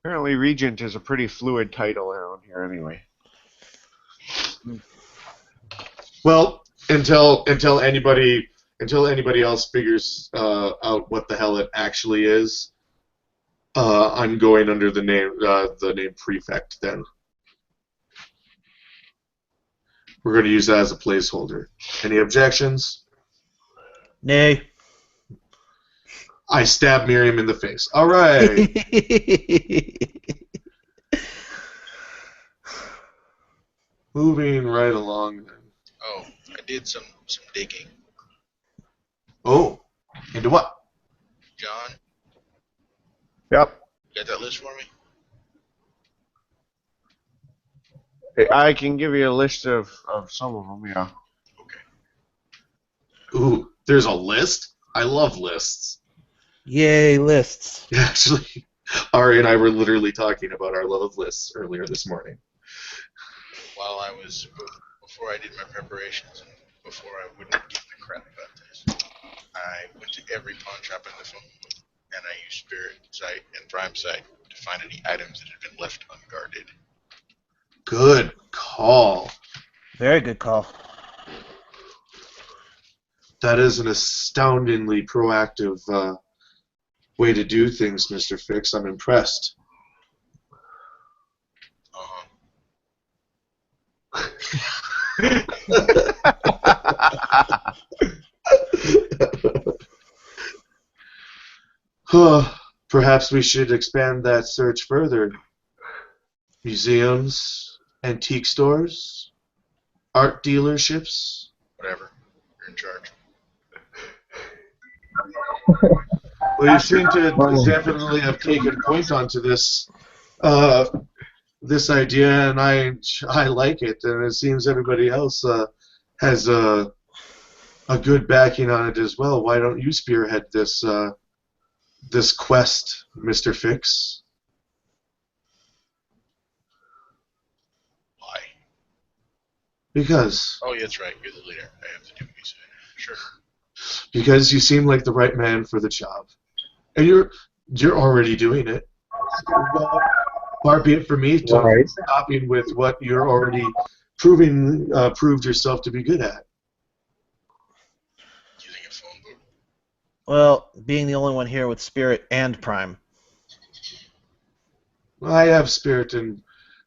Apparently, regent is a pretty fluid title around here, anyway. Well, until anybody else figures out what the hell it actually is, I'm going under the name prefect. Then we're going to use that as a placeholder. Any objections? Nay. I stab Miriam in the face. All right. Moving right along. Then. Oh, I did some digging. Oh, into what? John, Yep. you got that list for me? I can give you a list of some of them, yeah. Okay. Ooh, there's a list? I love lists. Yay, lists. Actually, Ari and I were literally talking about our love of lists earlier this morning. While I was, before I did my preparations and before I wouldn't give a crap about this, I went to every pawn shop in the phone book and I used Spirit Sight and Prime Sight to find any items that had been left unguarded. Good call. Very good call. That is an astoundingly proactive way to do things, Mr. Fix. I'm impressed. Perhaps we should expand that search further. Museums, antique stores, art dealerships. Whatever. You're in charge. Well, you seem to definitely have taken point onto this this idea, and I like it, and it seems everybody else has a good backing on it as well. Why don't you spearhead this this quest, Mr. Fix? Why? Because Oh, yeah, that's right. You're the leader. I have to do what you say. Sure. because you seem like the right man for the job, and you're already doing it. Well, far be it for me to Right. stopping with what you're already proved yourself to be good at. Using a phone book. Well, being the only one here with Spirit and Prime. I have spirit and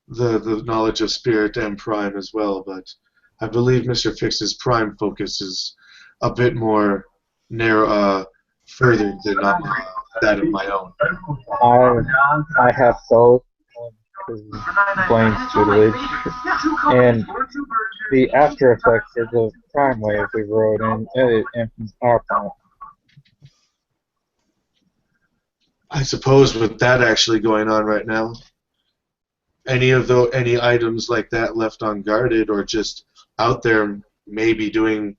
the knowledge of spirit and prime as well, but I believe Mr. Fix's prime focus is a bit more narrow, further than that of my own. I have both because Blaine's tutelage, and the after effects of the prime wave we wrote in our prime. I suppose with that actually going on right now, any items like that left unguarded or just out there maybe doing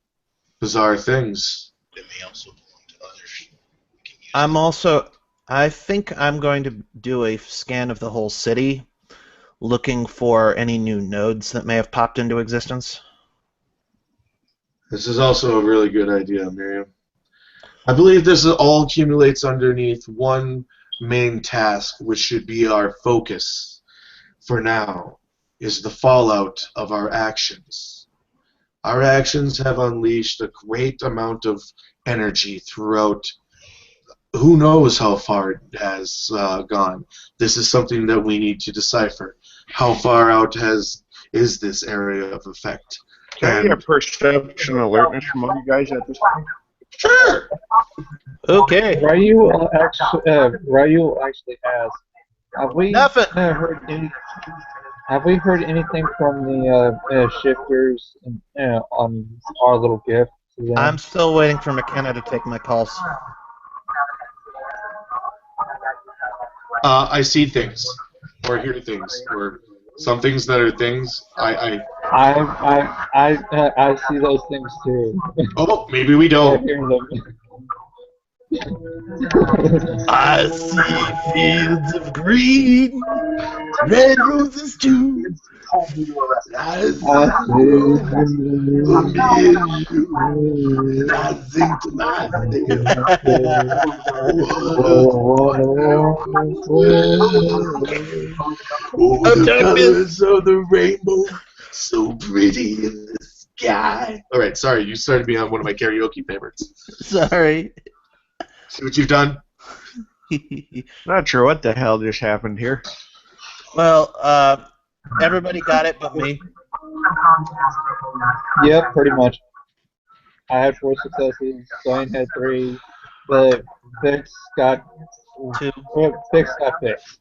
bizarre things. They may also belong to others. We can use I'm them. also. I think I'm going to do a scan of the whole city, looking for any new nodes that may have popped into existence. This is also a really good idea, Miriam. I believe this all accumulates underneath one main task, which should be our focus for now, is the fallout of our actions. Our actions have unleashed a great amount of energy throughout who knows how far it has gone? This is something that we need to decipher. How far out is this area of effect? Can I get a perception alertness from all you guys at this point? Sure. Okay. Ryu actually asked, have we Nothing. have we heard anything from the shifters on our little gift to them? I'm still waiting for McKenna to take my calls. I see things, or hear things, or some things that are things. I see those things too. Oh, maybe we I don't. hear them. I see fields of green, red roses too. I see me and you, and I think to myself, what a wonderful world. Oh, the colors of the rainbow, so pretty in the sky. All right, sorry, you started me on one of my karaoke favorites. Sorry. See what you've done? Not sure what the hell just happened here. Well, everybody got it but me. Yep, pretty much. I had 4 successes. Blaine had 3. The Fix got 2. Fix got fixed.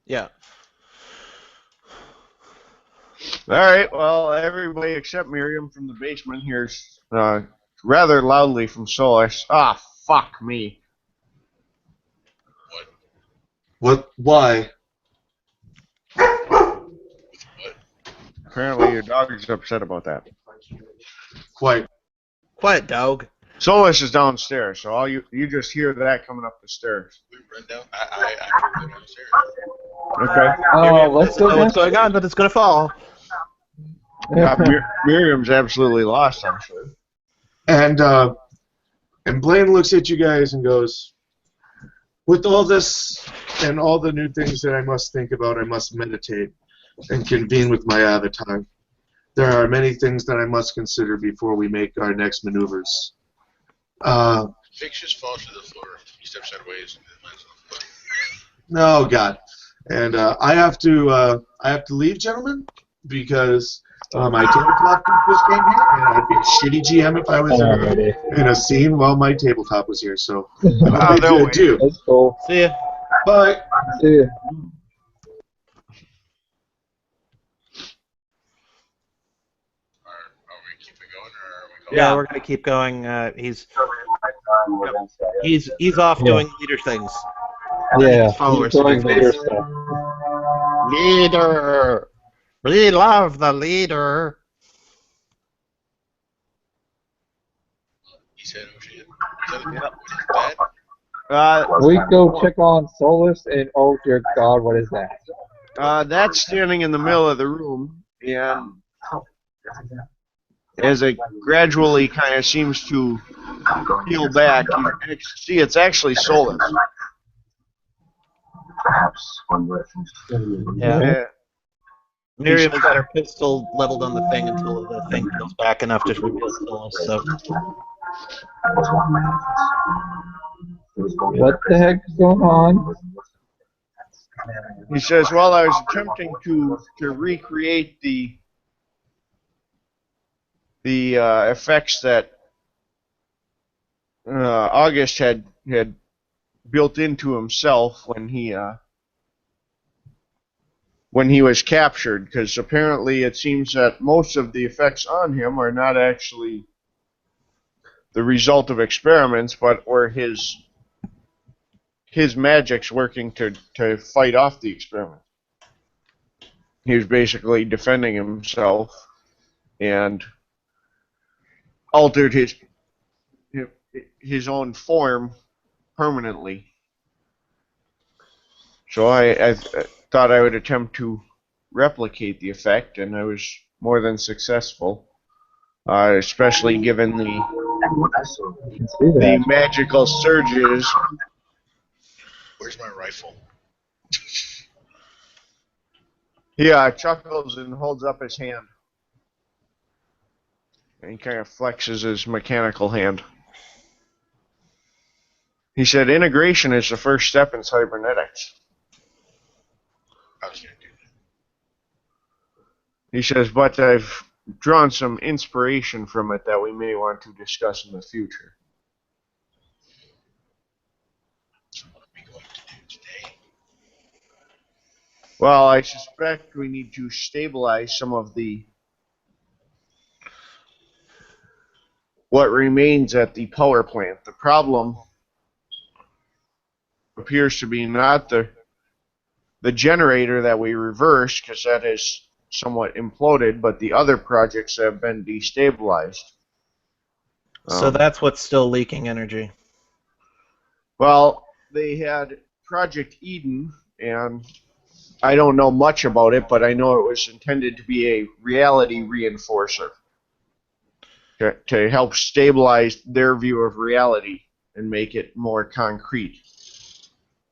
Yeah. All right, well, everybody except Miriam from the basement hears rather loudly from Solus. Ah, fuck me. What? Why? Apparently your dog is upset about that. Quite. Quiet, dog. Solus is downstairs, so all you just hear that coming up the stairs. We run down. I go downstairs. Okay. Let's Doesn't go know what's going on, but it's gonna fall. Miriam's absolutely lost, I'm sure. And Blaine looks at you guys and goes, with all this and all the new things that I must think about, I must meditate and convene with my avatar. There are many things that I must consider before we make our next maneuvers. Fix just falls to the floor. He steps sideways and then lands on the floor. Oh God! And I have to leave, gentlemen, because my tabletop just came here, and I'd be a shitty GM if I was in a scene while my tabletop was here. So I'm no going way. to do. That's cool. See ya. Bye. See ya. Are we keeping going or are we going? Yeah, we're gonna keep going. He's off doing leader things. Yeah, Followers he's doing to do leader things. stuff. Leader. We love the leader. He said, oh shit. Is that bad? We go check on Solus, and oh dear God, what is that? That's standing in the middle of the room, and as it gradually kind of seems to peel back, you see it's actually Solus. Perhaps one word from Yeah. Miriam's got her pistol leveled on the thing until the thing peels back enough to reveal Solus. So What the heck is going on? He says, well, I was attempting to recreate the effects that August had built into himself when he was captured, because apparently it seems that most of the effects on him are not actually the result of experiments, but were his magics working to fight off the experiment. He was basically defending himself and altered his own form permanently. So I thought I would attempt to replicate the effect, and I was more than successful, especially given the magical surges. Where's my rifle? He chuckles and holds up his hand. And he kind of flexes his mechanical hand. He said integration is the first step in cybernetics. I was going to do that. He says, but I've drawn some inspiration from it that we may want to discuss in the future. So what are we going to do today? Well, I suspect we need to stabilize some of what remains at the power plant. The problem appears to be not the generator that we reversed, because that has somewhat imploded, but the other projects have been destabilized. So that's what's still leaking energy. Well, they had Project Eden, and I don't know much about it, but I know it was intended to be a reality reinforcer to help stabilize their view of reality and make it more concrete.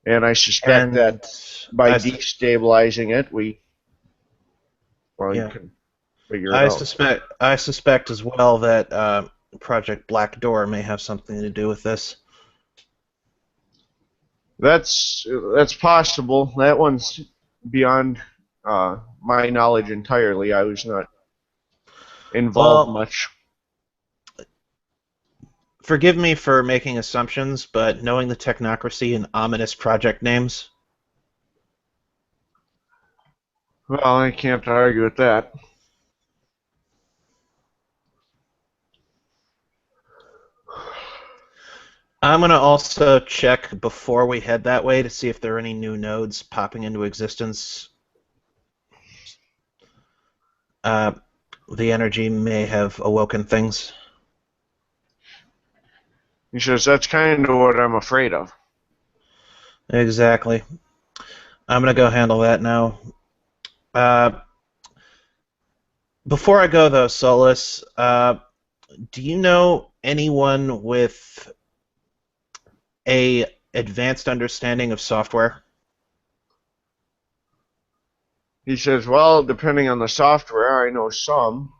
And I suspect that by destabilizing it, you can figure it out. I suspect as well that Project Black Door may have something to do with this. That's possible. That one's beyond my knowledge entirely. I was not involved much. Forgive me for making assumptions, but knowing the technocracy and ominous project names. Well, I can't argue with that. I'm going to also check before we head that way to see if there are any new nodes popping into existence. The energy may have awoken things. He says, that's kind of what I'm afraid of. Exactly. I'm going to go handle that now. Before I go, though, Solus, do you know anyone with a advanced understanding of software? He says, well, depending on the software, I know some.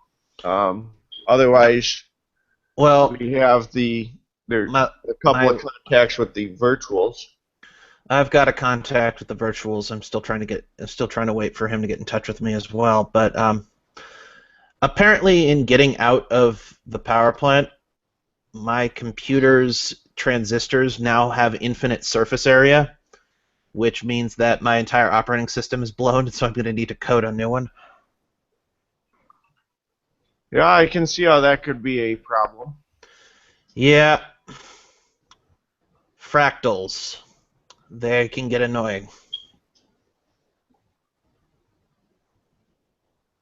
Otherwise, well, we have a couple of contacts with the virtuals. I've got a contact with the virtuals. I'm still trying to wait for him to get in touch with me as well. But apparently, in getting out of the power plant, my computer's transistors now have infinite surface area, which means that my entire operating system is blown, so I'm going to need to code a new one. Yeah, I can see how that could be a problem. Yeah. Fractals. They can get annoying.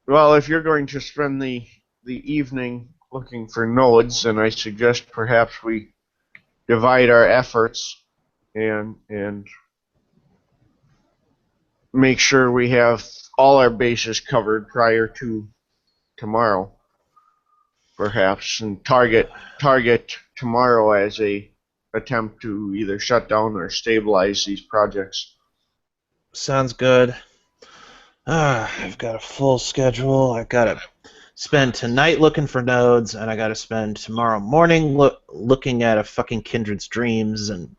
Well, if you're going to spend the evening looking for nodes, then I suggest perhaps we divide our efforts and make sure we have all our bases covered prior to tomorrow, perhaps, and target tomorrow as a attempt to either shut down or stabilize these projects. Sounds good. I've got a full schedule. I've got to spend tonight looking for nodes, and I got to spend tomorrow morning looking at a fucking Kindred's Dreams, and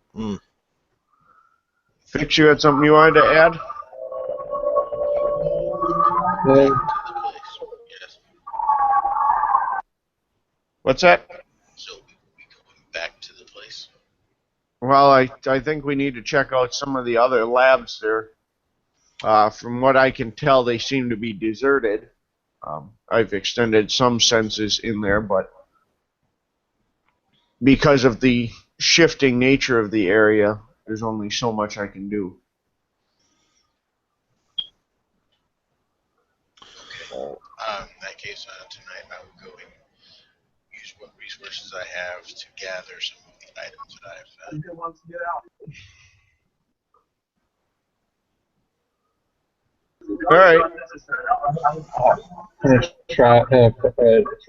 Fix, you had something you wanted to add? Yes. What's that? So we going back to the place? Well, I think we need to check out some of the other labs there. From what I can tell, they seem to be deserted. I've extended some senses in there, but because of the shifting nature of the area, there's only so much I can do. Okay. In that case, tonight I will go and use what resources I have to gather some of the items that I've found. Who wants to get out? All right. I'm gonna try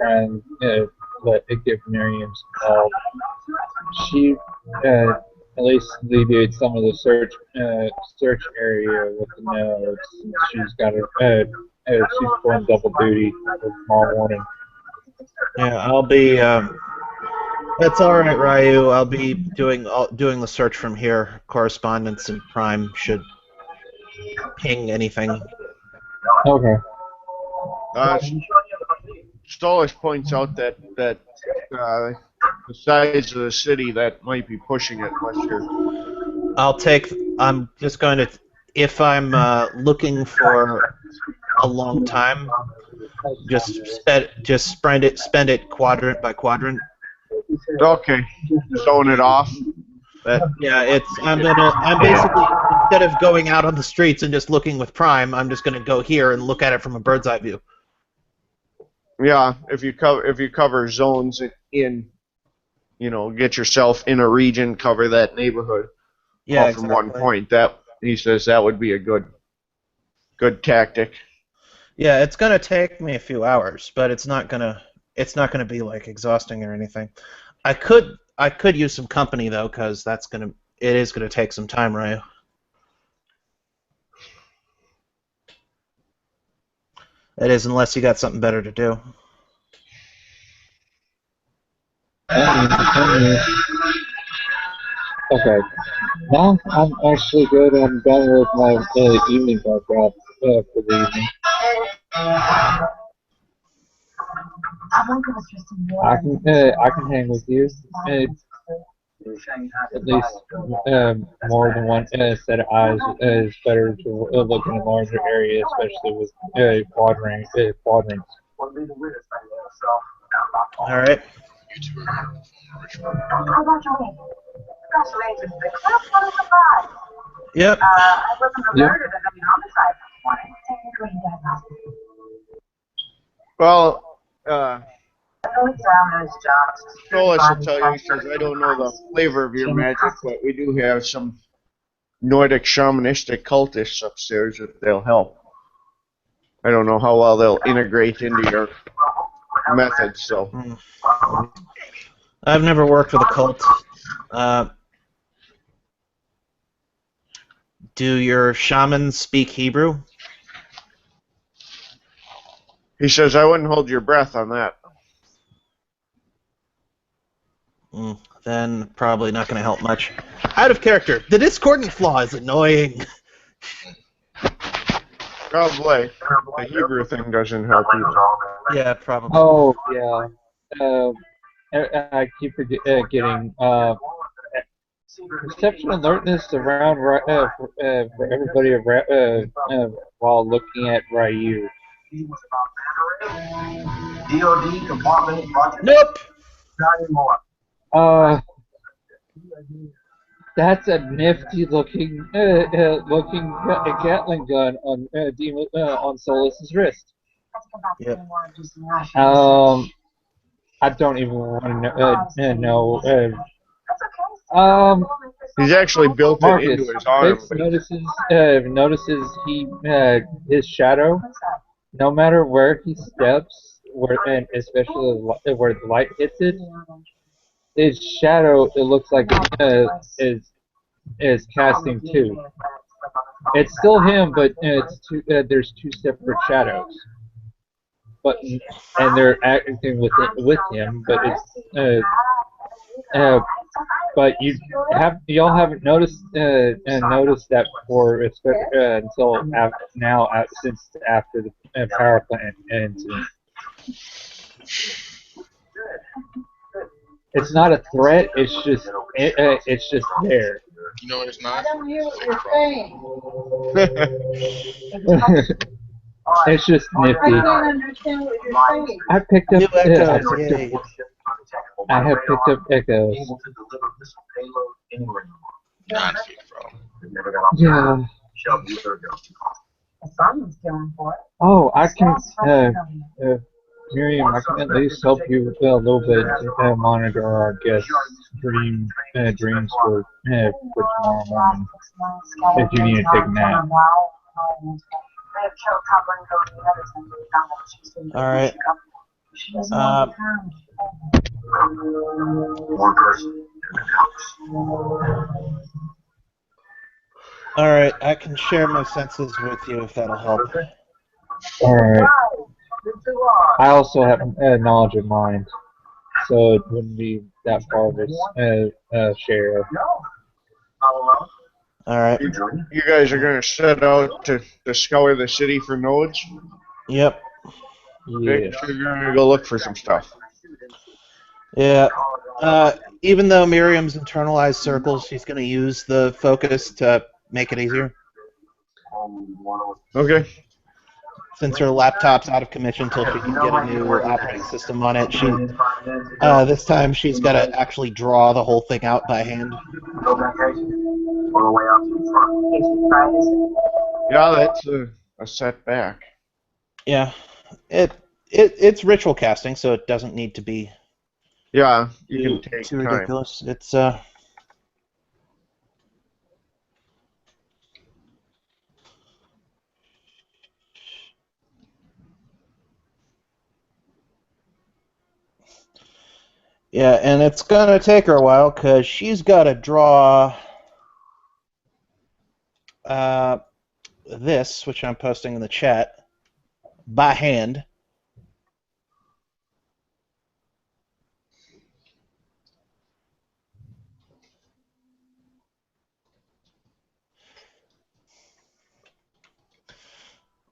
and give Miriam some help. She at least alleviated some of the search area with the nodes. Since she's got she's pulling double duty for tomorrow morning. yeah, I'll be That's all right, Ryu. I'll be doing the search from here. Correspondence and Prime should ping anything. Okay. Uh, Stolas points out that the size of the city that might be pushing it unless you're. I'm just going to. If I'm looking for a long time, just spend it quadrant by quadrant. Okay, zone it off. Yeah, I'm basically, instead of going out on the streets and just looking with Prime, I'm just gonna go here and look at it from a bird's eye view. Yeah, if you cover zones in, get yourself in a region, cover that neighborhood. Yeah, all from one point. That he says that would be a good tactic. Yeah, it's gonna take me a few hours, but it's not gonna be like exhausting or anything. I could use some company though, because it is gonna take some time, Ryu. It is, unless you got something better to do. Okay. No, I'm actually good. I'm done with my evening workout for the evening. I can hang with you. At least more than one set of eyes is better to look in a larger area, especially with quadrants. All right. Yep. I wasn't alerted of any homicide this morning. Well, Stolas will tell you, he says, I don't know the flavor of your magic, but we do have some Nordic shamanistic cultists upstairs if they'll help. I don't know how well they'll integrate into your methods, so. I've never worked with a cult. Do your shamans speak Hebrew? He says, I wouldn't hold your breath on that. Then probably not going to help much. Out of character. The discordant flaw is annoying. Probably. The Hebrew thing doesn't help either. Yeah, probably. Oh, yeah. I keep forgetting. Perception alertness around for everybody while looking at Ryu. DOD compartment budget. Nope. Not anymore. That's a nifty looking Gatling gun on Solus's wrist. Yep. I don't even want to know. He's actually built Marcus, it into his arm. Notices his shadow. No matter where he steps, and especially where the light hits it, his shadow, it looks like is casting too. It's still him, but there's two separate shadows. And they're acting with him, but it's but y'all haven't noticed that before, until now, since after the power plant incident. It's not a threat. It's just there. You know it's not. It's just nifty. I don't understand what you're saying. I picked up. New echoes, yay. I have picked up echoes. Not fake, bro. Yeah. Oh, I can. Miriam, I can at least help you with a little bit to monitor our guests' dreams for tomorrow morning. If you need to take a nap. All right. One person in the house. All right. I can share my senses with you if that'll help. All right. I also have knowledge of mind, so it wouldn't be that far of his share of. All right. You guys are going to set out to scour the city for nodes? Yep. Okay, Yeah. so you're going to go look for some stuff. Yeah. Even though Miriam's internalized circles, she's going to use the focus to make it easier. Okay. Since her laptop's out of commission until she can get a new operating system on it, this time she's got to actually draw the whole thing out by hand. Yeah, that's a setback. Yeah. It's ritual casting, so it doesn't need to be Yeah, you can take too time. ridiculous. It's yeah, and it's gonna take her a while because she's got to draw this, which I'm posting in the chat, by hand.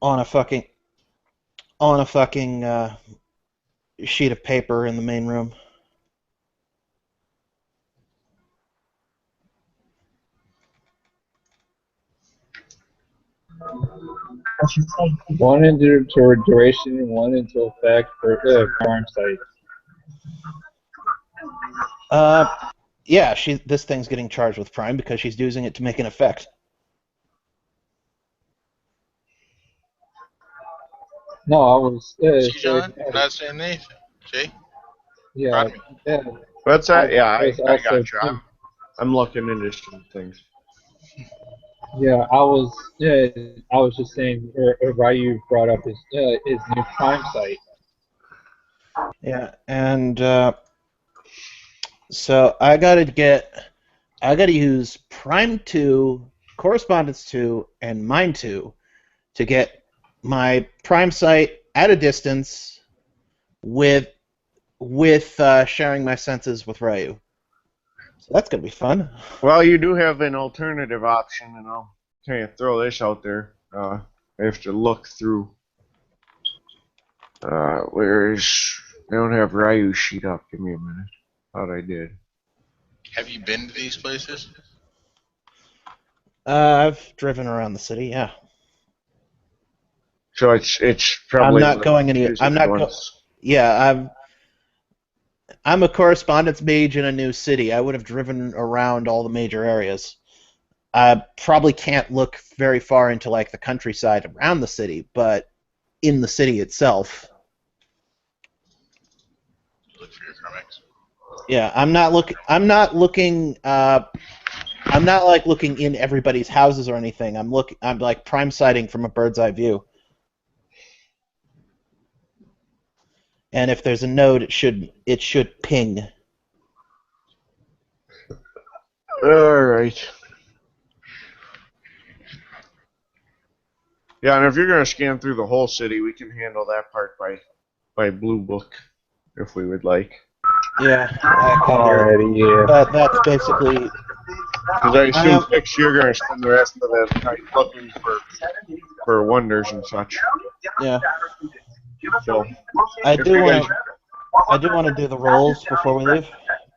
On a fucking sheet of paper in the main room. One into duration and one into effect for crime site. Yeah, this thing's getting charged with prime because she's using it to make an effect. No, I was. See, John? I'm not saying anything. See? Yeah. Pardon me. Yeah. What's that? Yeah, I was also. got you. I'm looking into some things. Yeah, I was. Yeah, I was just saying. Ryu brought up his new crime site. Yeah, and so I gotta use Prime 2, Correspondence 2, and Mind 2 to get my Prime site at a distance with sharing my senses with Ryu. So that's gonna be fun. Well, you do have an alternative option, and I'll kind of throw this out there. I have to look through. I don't have Ryu's sheet up. Give me a minute. Thought I did. Have you been to these places? I've driven around the city. Yeah. So it's probably. I'm not going any. I'm not. Yeah, I'm a correspondence mage in a new city. I would have driven around all the major areas. I probably can't look very far into like the countryside around the city, but in the city itself. Look for your comics. Yeah, I'm not looking. I'm not like looking in everybody's houses or anything. I'm like prime sighting from a bird's eye view. And if there's a node, it should ping. All right. Yeah, and if you're going to scan through the whole city, we can handle that part by blue book, if we would like. Yeah, I can Alrighty, yeah. But that's basically. Because I assume Fix, you're going to spend the rest of the night looking for wonders and such. Yeah. So I do want to do the rolls before we leave,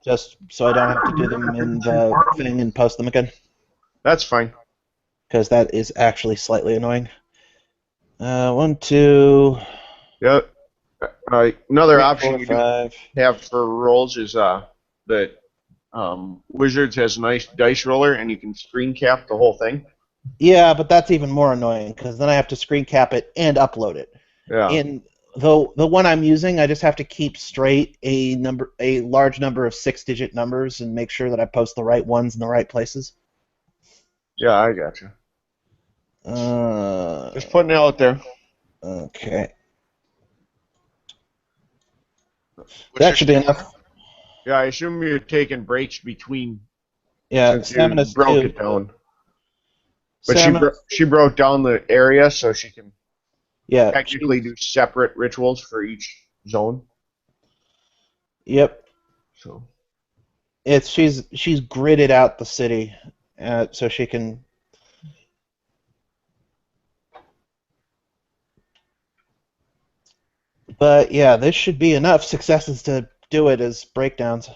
just so I don't have to do them in the thing and post them again. That's fine. Because that is actually slightly annoying. 1, 2. Yeah. Another 3, option 4, you 5. do have for rolls is that Wizards has a nice dice roller, and you can screen cap the whole thing. Yeah, but that's even more annoying because then I have to screen cap it and upload it. Yeah. In the one I'm using, I just have to keep straight a large number of 6-digit numbers and make sure that I post the right ones in the right places. Yeah, I gotcha. Just putting it out there. Okay. That should be enough. Yeah, I assume you're taking breaks between. Yeah, since you stamina's broke 2. it down. But she broke down the area so she can technically do separate rituals for each zone. Yep. So. she's gridded out the city, so she can. But yeah, this should be enough successes to do it as breakdowns.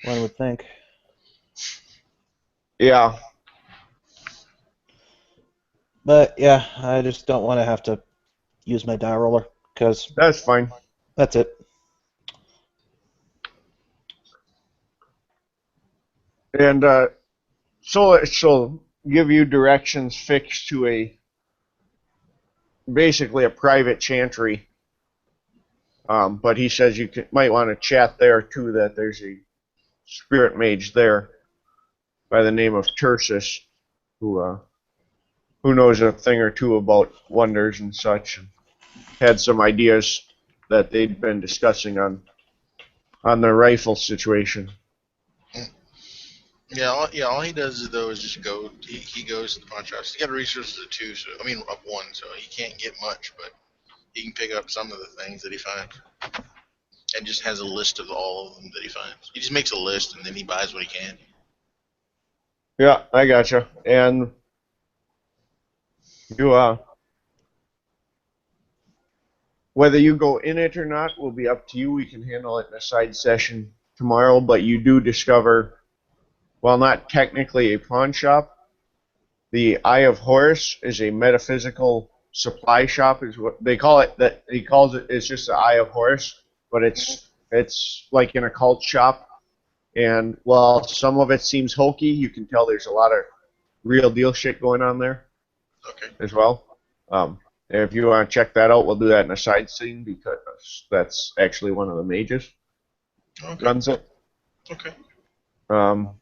One would think. Yeah, But yeah, I just don't want to have to use my die roller because that's fine. that's it. And so she'll give you directions fixed to basically a private chantry. But he says might want to chat there too. That there's a spirit mage there by the name of Tursus who knows a thing or two about wonders and such. Had some ideas that they'd been discussing on the rifle situation. Yeah. All he does though is just go. He goes to the pawn shops. He got resources of two, so I mean of one, so he can't get much, but he can pick up some of the things that he finds, and just has a list of all of them that he finds. He just makes a list and then he buys what he can. Yeah, I gotcha. And you whether you go in it or not will be up to you. We can handle it in a side session tomorrow, but you do discover, while not technically a pawn shop, the Eye of Horus is a metaphysical supply shop, is what they call it. That he calls it. It's just the Eye of Horus, but it's like an occult shop. And while some of it seems hokey, you can tell there's a lot of real deal shit going on there Okay. as well. If you want to check that out, we'll do that in a side scene because that's actually one of the mages Okay. runs it. Okay. Um,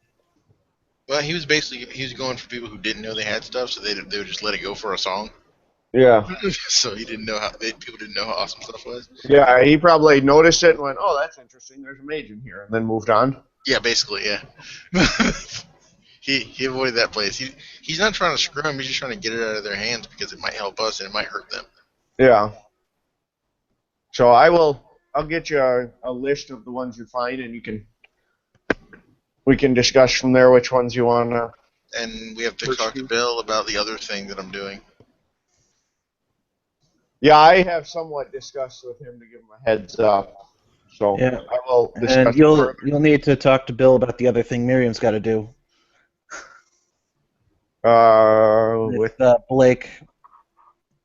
Well, he was going for people who didn't know they had stuff, so they would just let it go for a song. yeah, So he didn't know people didn't know how awesome stuff was. yeah. He probably noticed it and went, "Oh, that's interesting. There's a mage in here," and then moved on. Yeah, basically, yeah. He avoided that place. He's not trying to screw them. He's just trying to get it out of their hands because it might help us and it might hurt them. Yeah. So I'll get you a list of the ones you find, and we can discuss from there which ones you want to. And we have to talk to Bill about the other thing that I'm doing. Yeah, I have somewhat discussed with him to give him a heads up. So Yeah. I will discuss And it you'll further. need to talk to Bill about the other thing Miriam's got to do With with Blake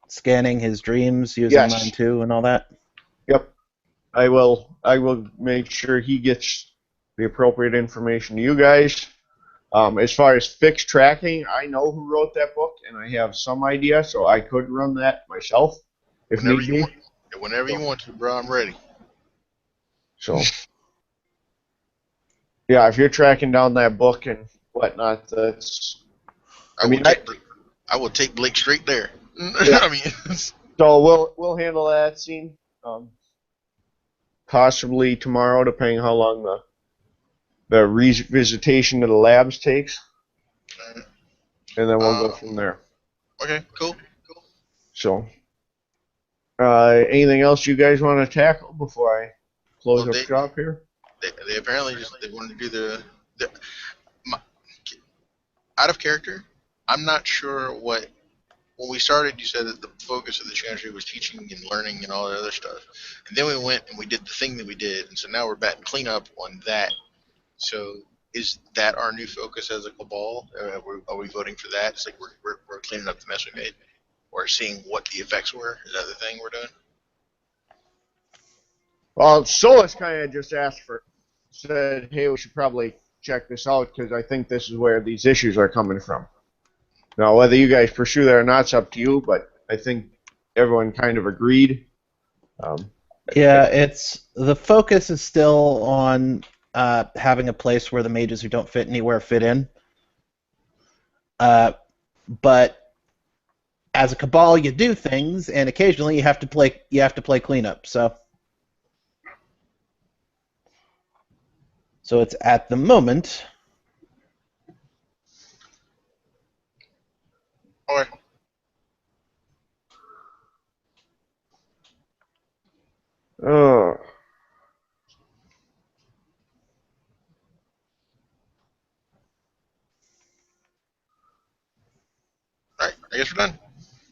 scanning his dreams using Yes. mine too and all that. Yep. I will make sure he gets the appropriate information to you guys. As far as fixed tracking, I know who wrote that book, and I have some idea, so I could run that myself if Whenever need you be. want, whenever you want to, bro, I'm ready. So, yeah, if you're tracking down that book and whatnot, that's. I mean, I will take Blake straight there. Yeah. I mean, So we'll handle that scene, possibly tomorrow, depending how long the revisitation of the labs takes, and then we'll go from there. okay, cool. So, anything else you guys want to tackle before I close Well, up shop here? They apparently they wanted to do my, out of character. I'm not sure what. When we started, you said that the focus of the chantry was teaching and learning and all that other stuff. And then we went and we did the thing that we did, and so now we're back cleanup on that. So is that our new focus as a cabal? Are we voting for that? It's like we're cleaning up the mess we made, or seeing what the effects were. Is that the thing we're doing? Well, Solus kind of just said, hey, we should probably check this out because I think this is where these issues are coming from. Now, whether you guys pursue that or not, it's up to you, but I think everyone kind of agreed. Yeah, it's the focus is still on having a place where the mages who don't fit anywhere fit in. But as a cabal, you do things, and occasionally you have to play cleanup. So it's at the moment. All right. guess we're done.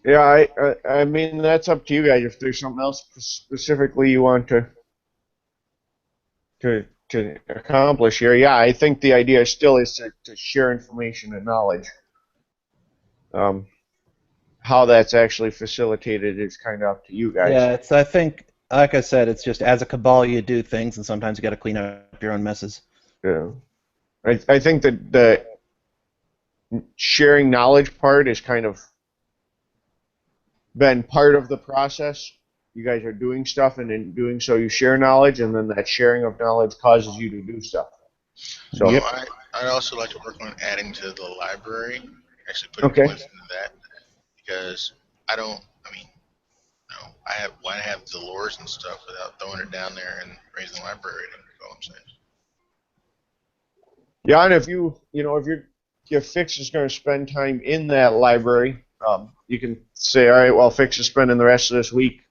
Yeah, I mean that's up to you guys. If there's something else specifically you want to accomplish here, yeah, I think the idea still is to share information and knowledge. Um, how that's actually facilitated is kind of up to you guys. Yeah, it's. I think, like I said, it's just as a cabal you do things, and sometimes you got to clean up your own messes. Yeah. I think that the sharing knowledge part is kind of been part of the process. You guys are doing stuff, and in doing so, you share knowledge, and then that sharing of knowledge causes you to do stuff. So, Yep. I'd also like to work on adding to the library, actually putting Okay. points into that, because I don't, I mean, no, why have the lures and stuff without throwing it down there and raising the library rating, is all I'm saying. yeah, and if your Fix is going to spend time in that library, you can say, all right, well, Fix is spending the rest of this week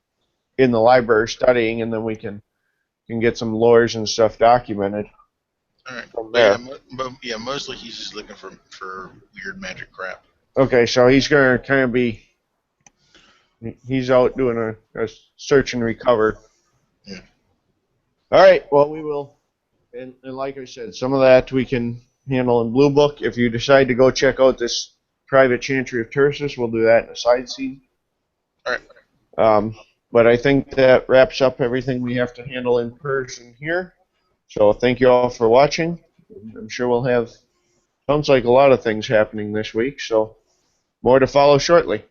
in the library studying, and then we can get some lures and stuff documented. All right. From there. Yeah, mostly he's just looking for weird magic crap. Okay, so he's going to kind of he's out doing a search and recover. Yeah. All right, well, we will, and like I said, some of that we can handle in Blue Book. If you decide to go check out this private Chantry of Tersus, we'll do that in a side scene. All right. But I think that wraps up everything we have to handle in person here. So thank you all for watching. I'm sure we'll have, sounds like a lot of things happening this week, so more to follow shortly.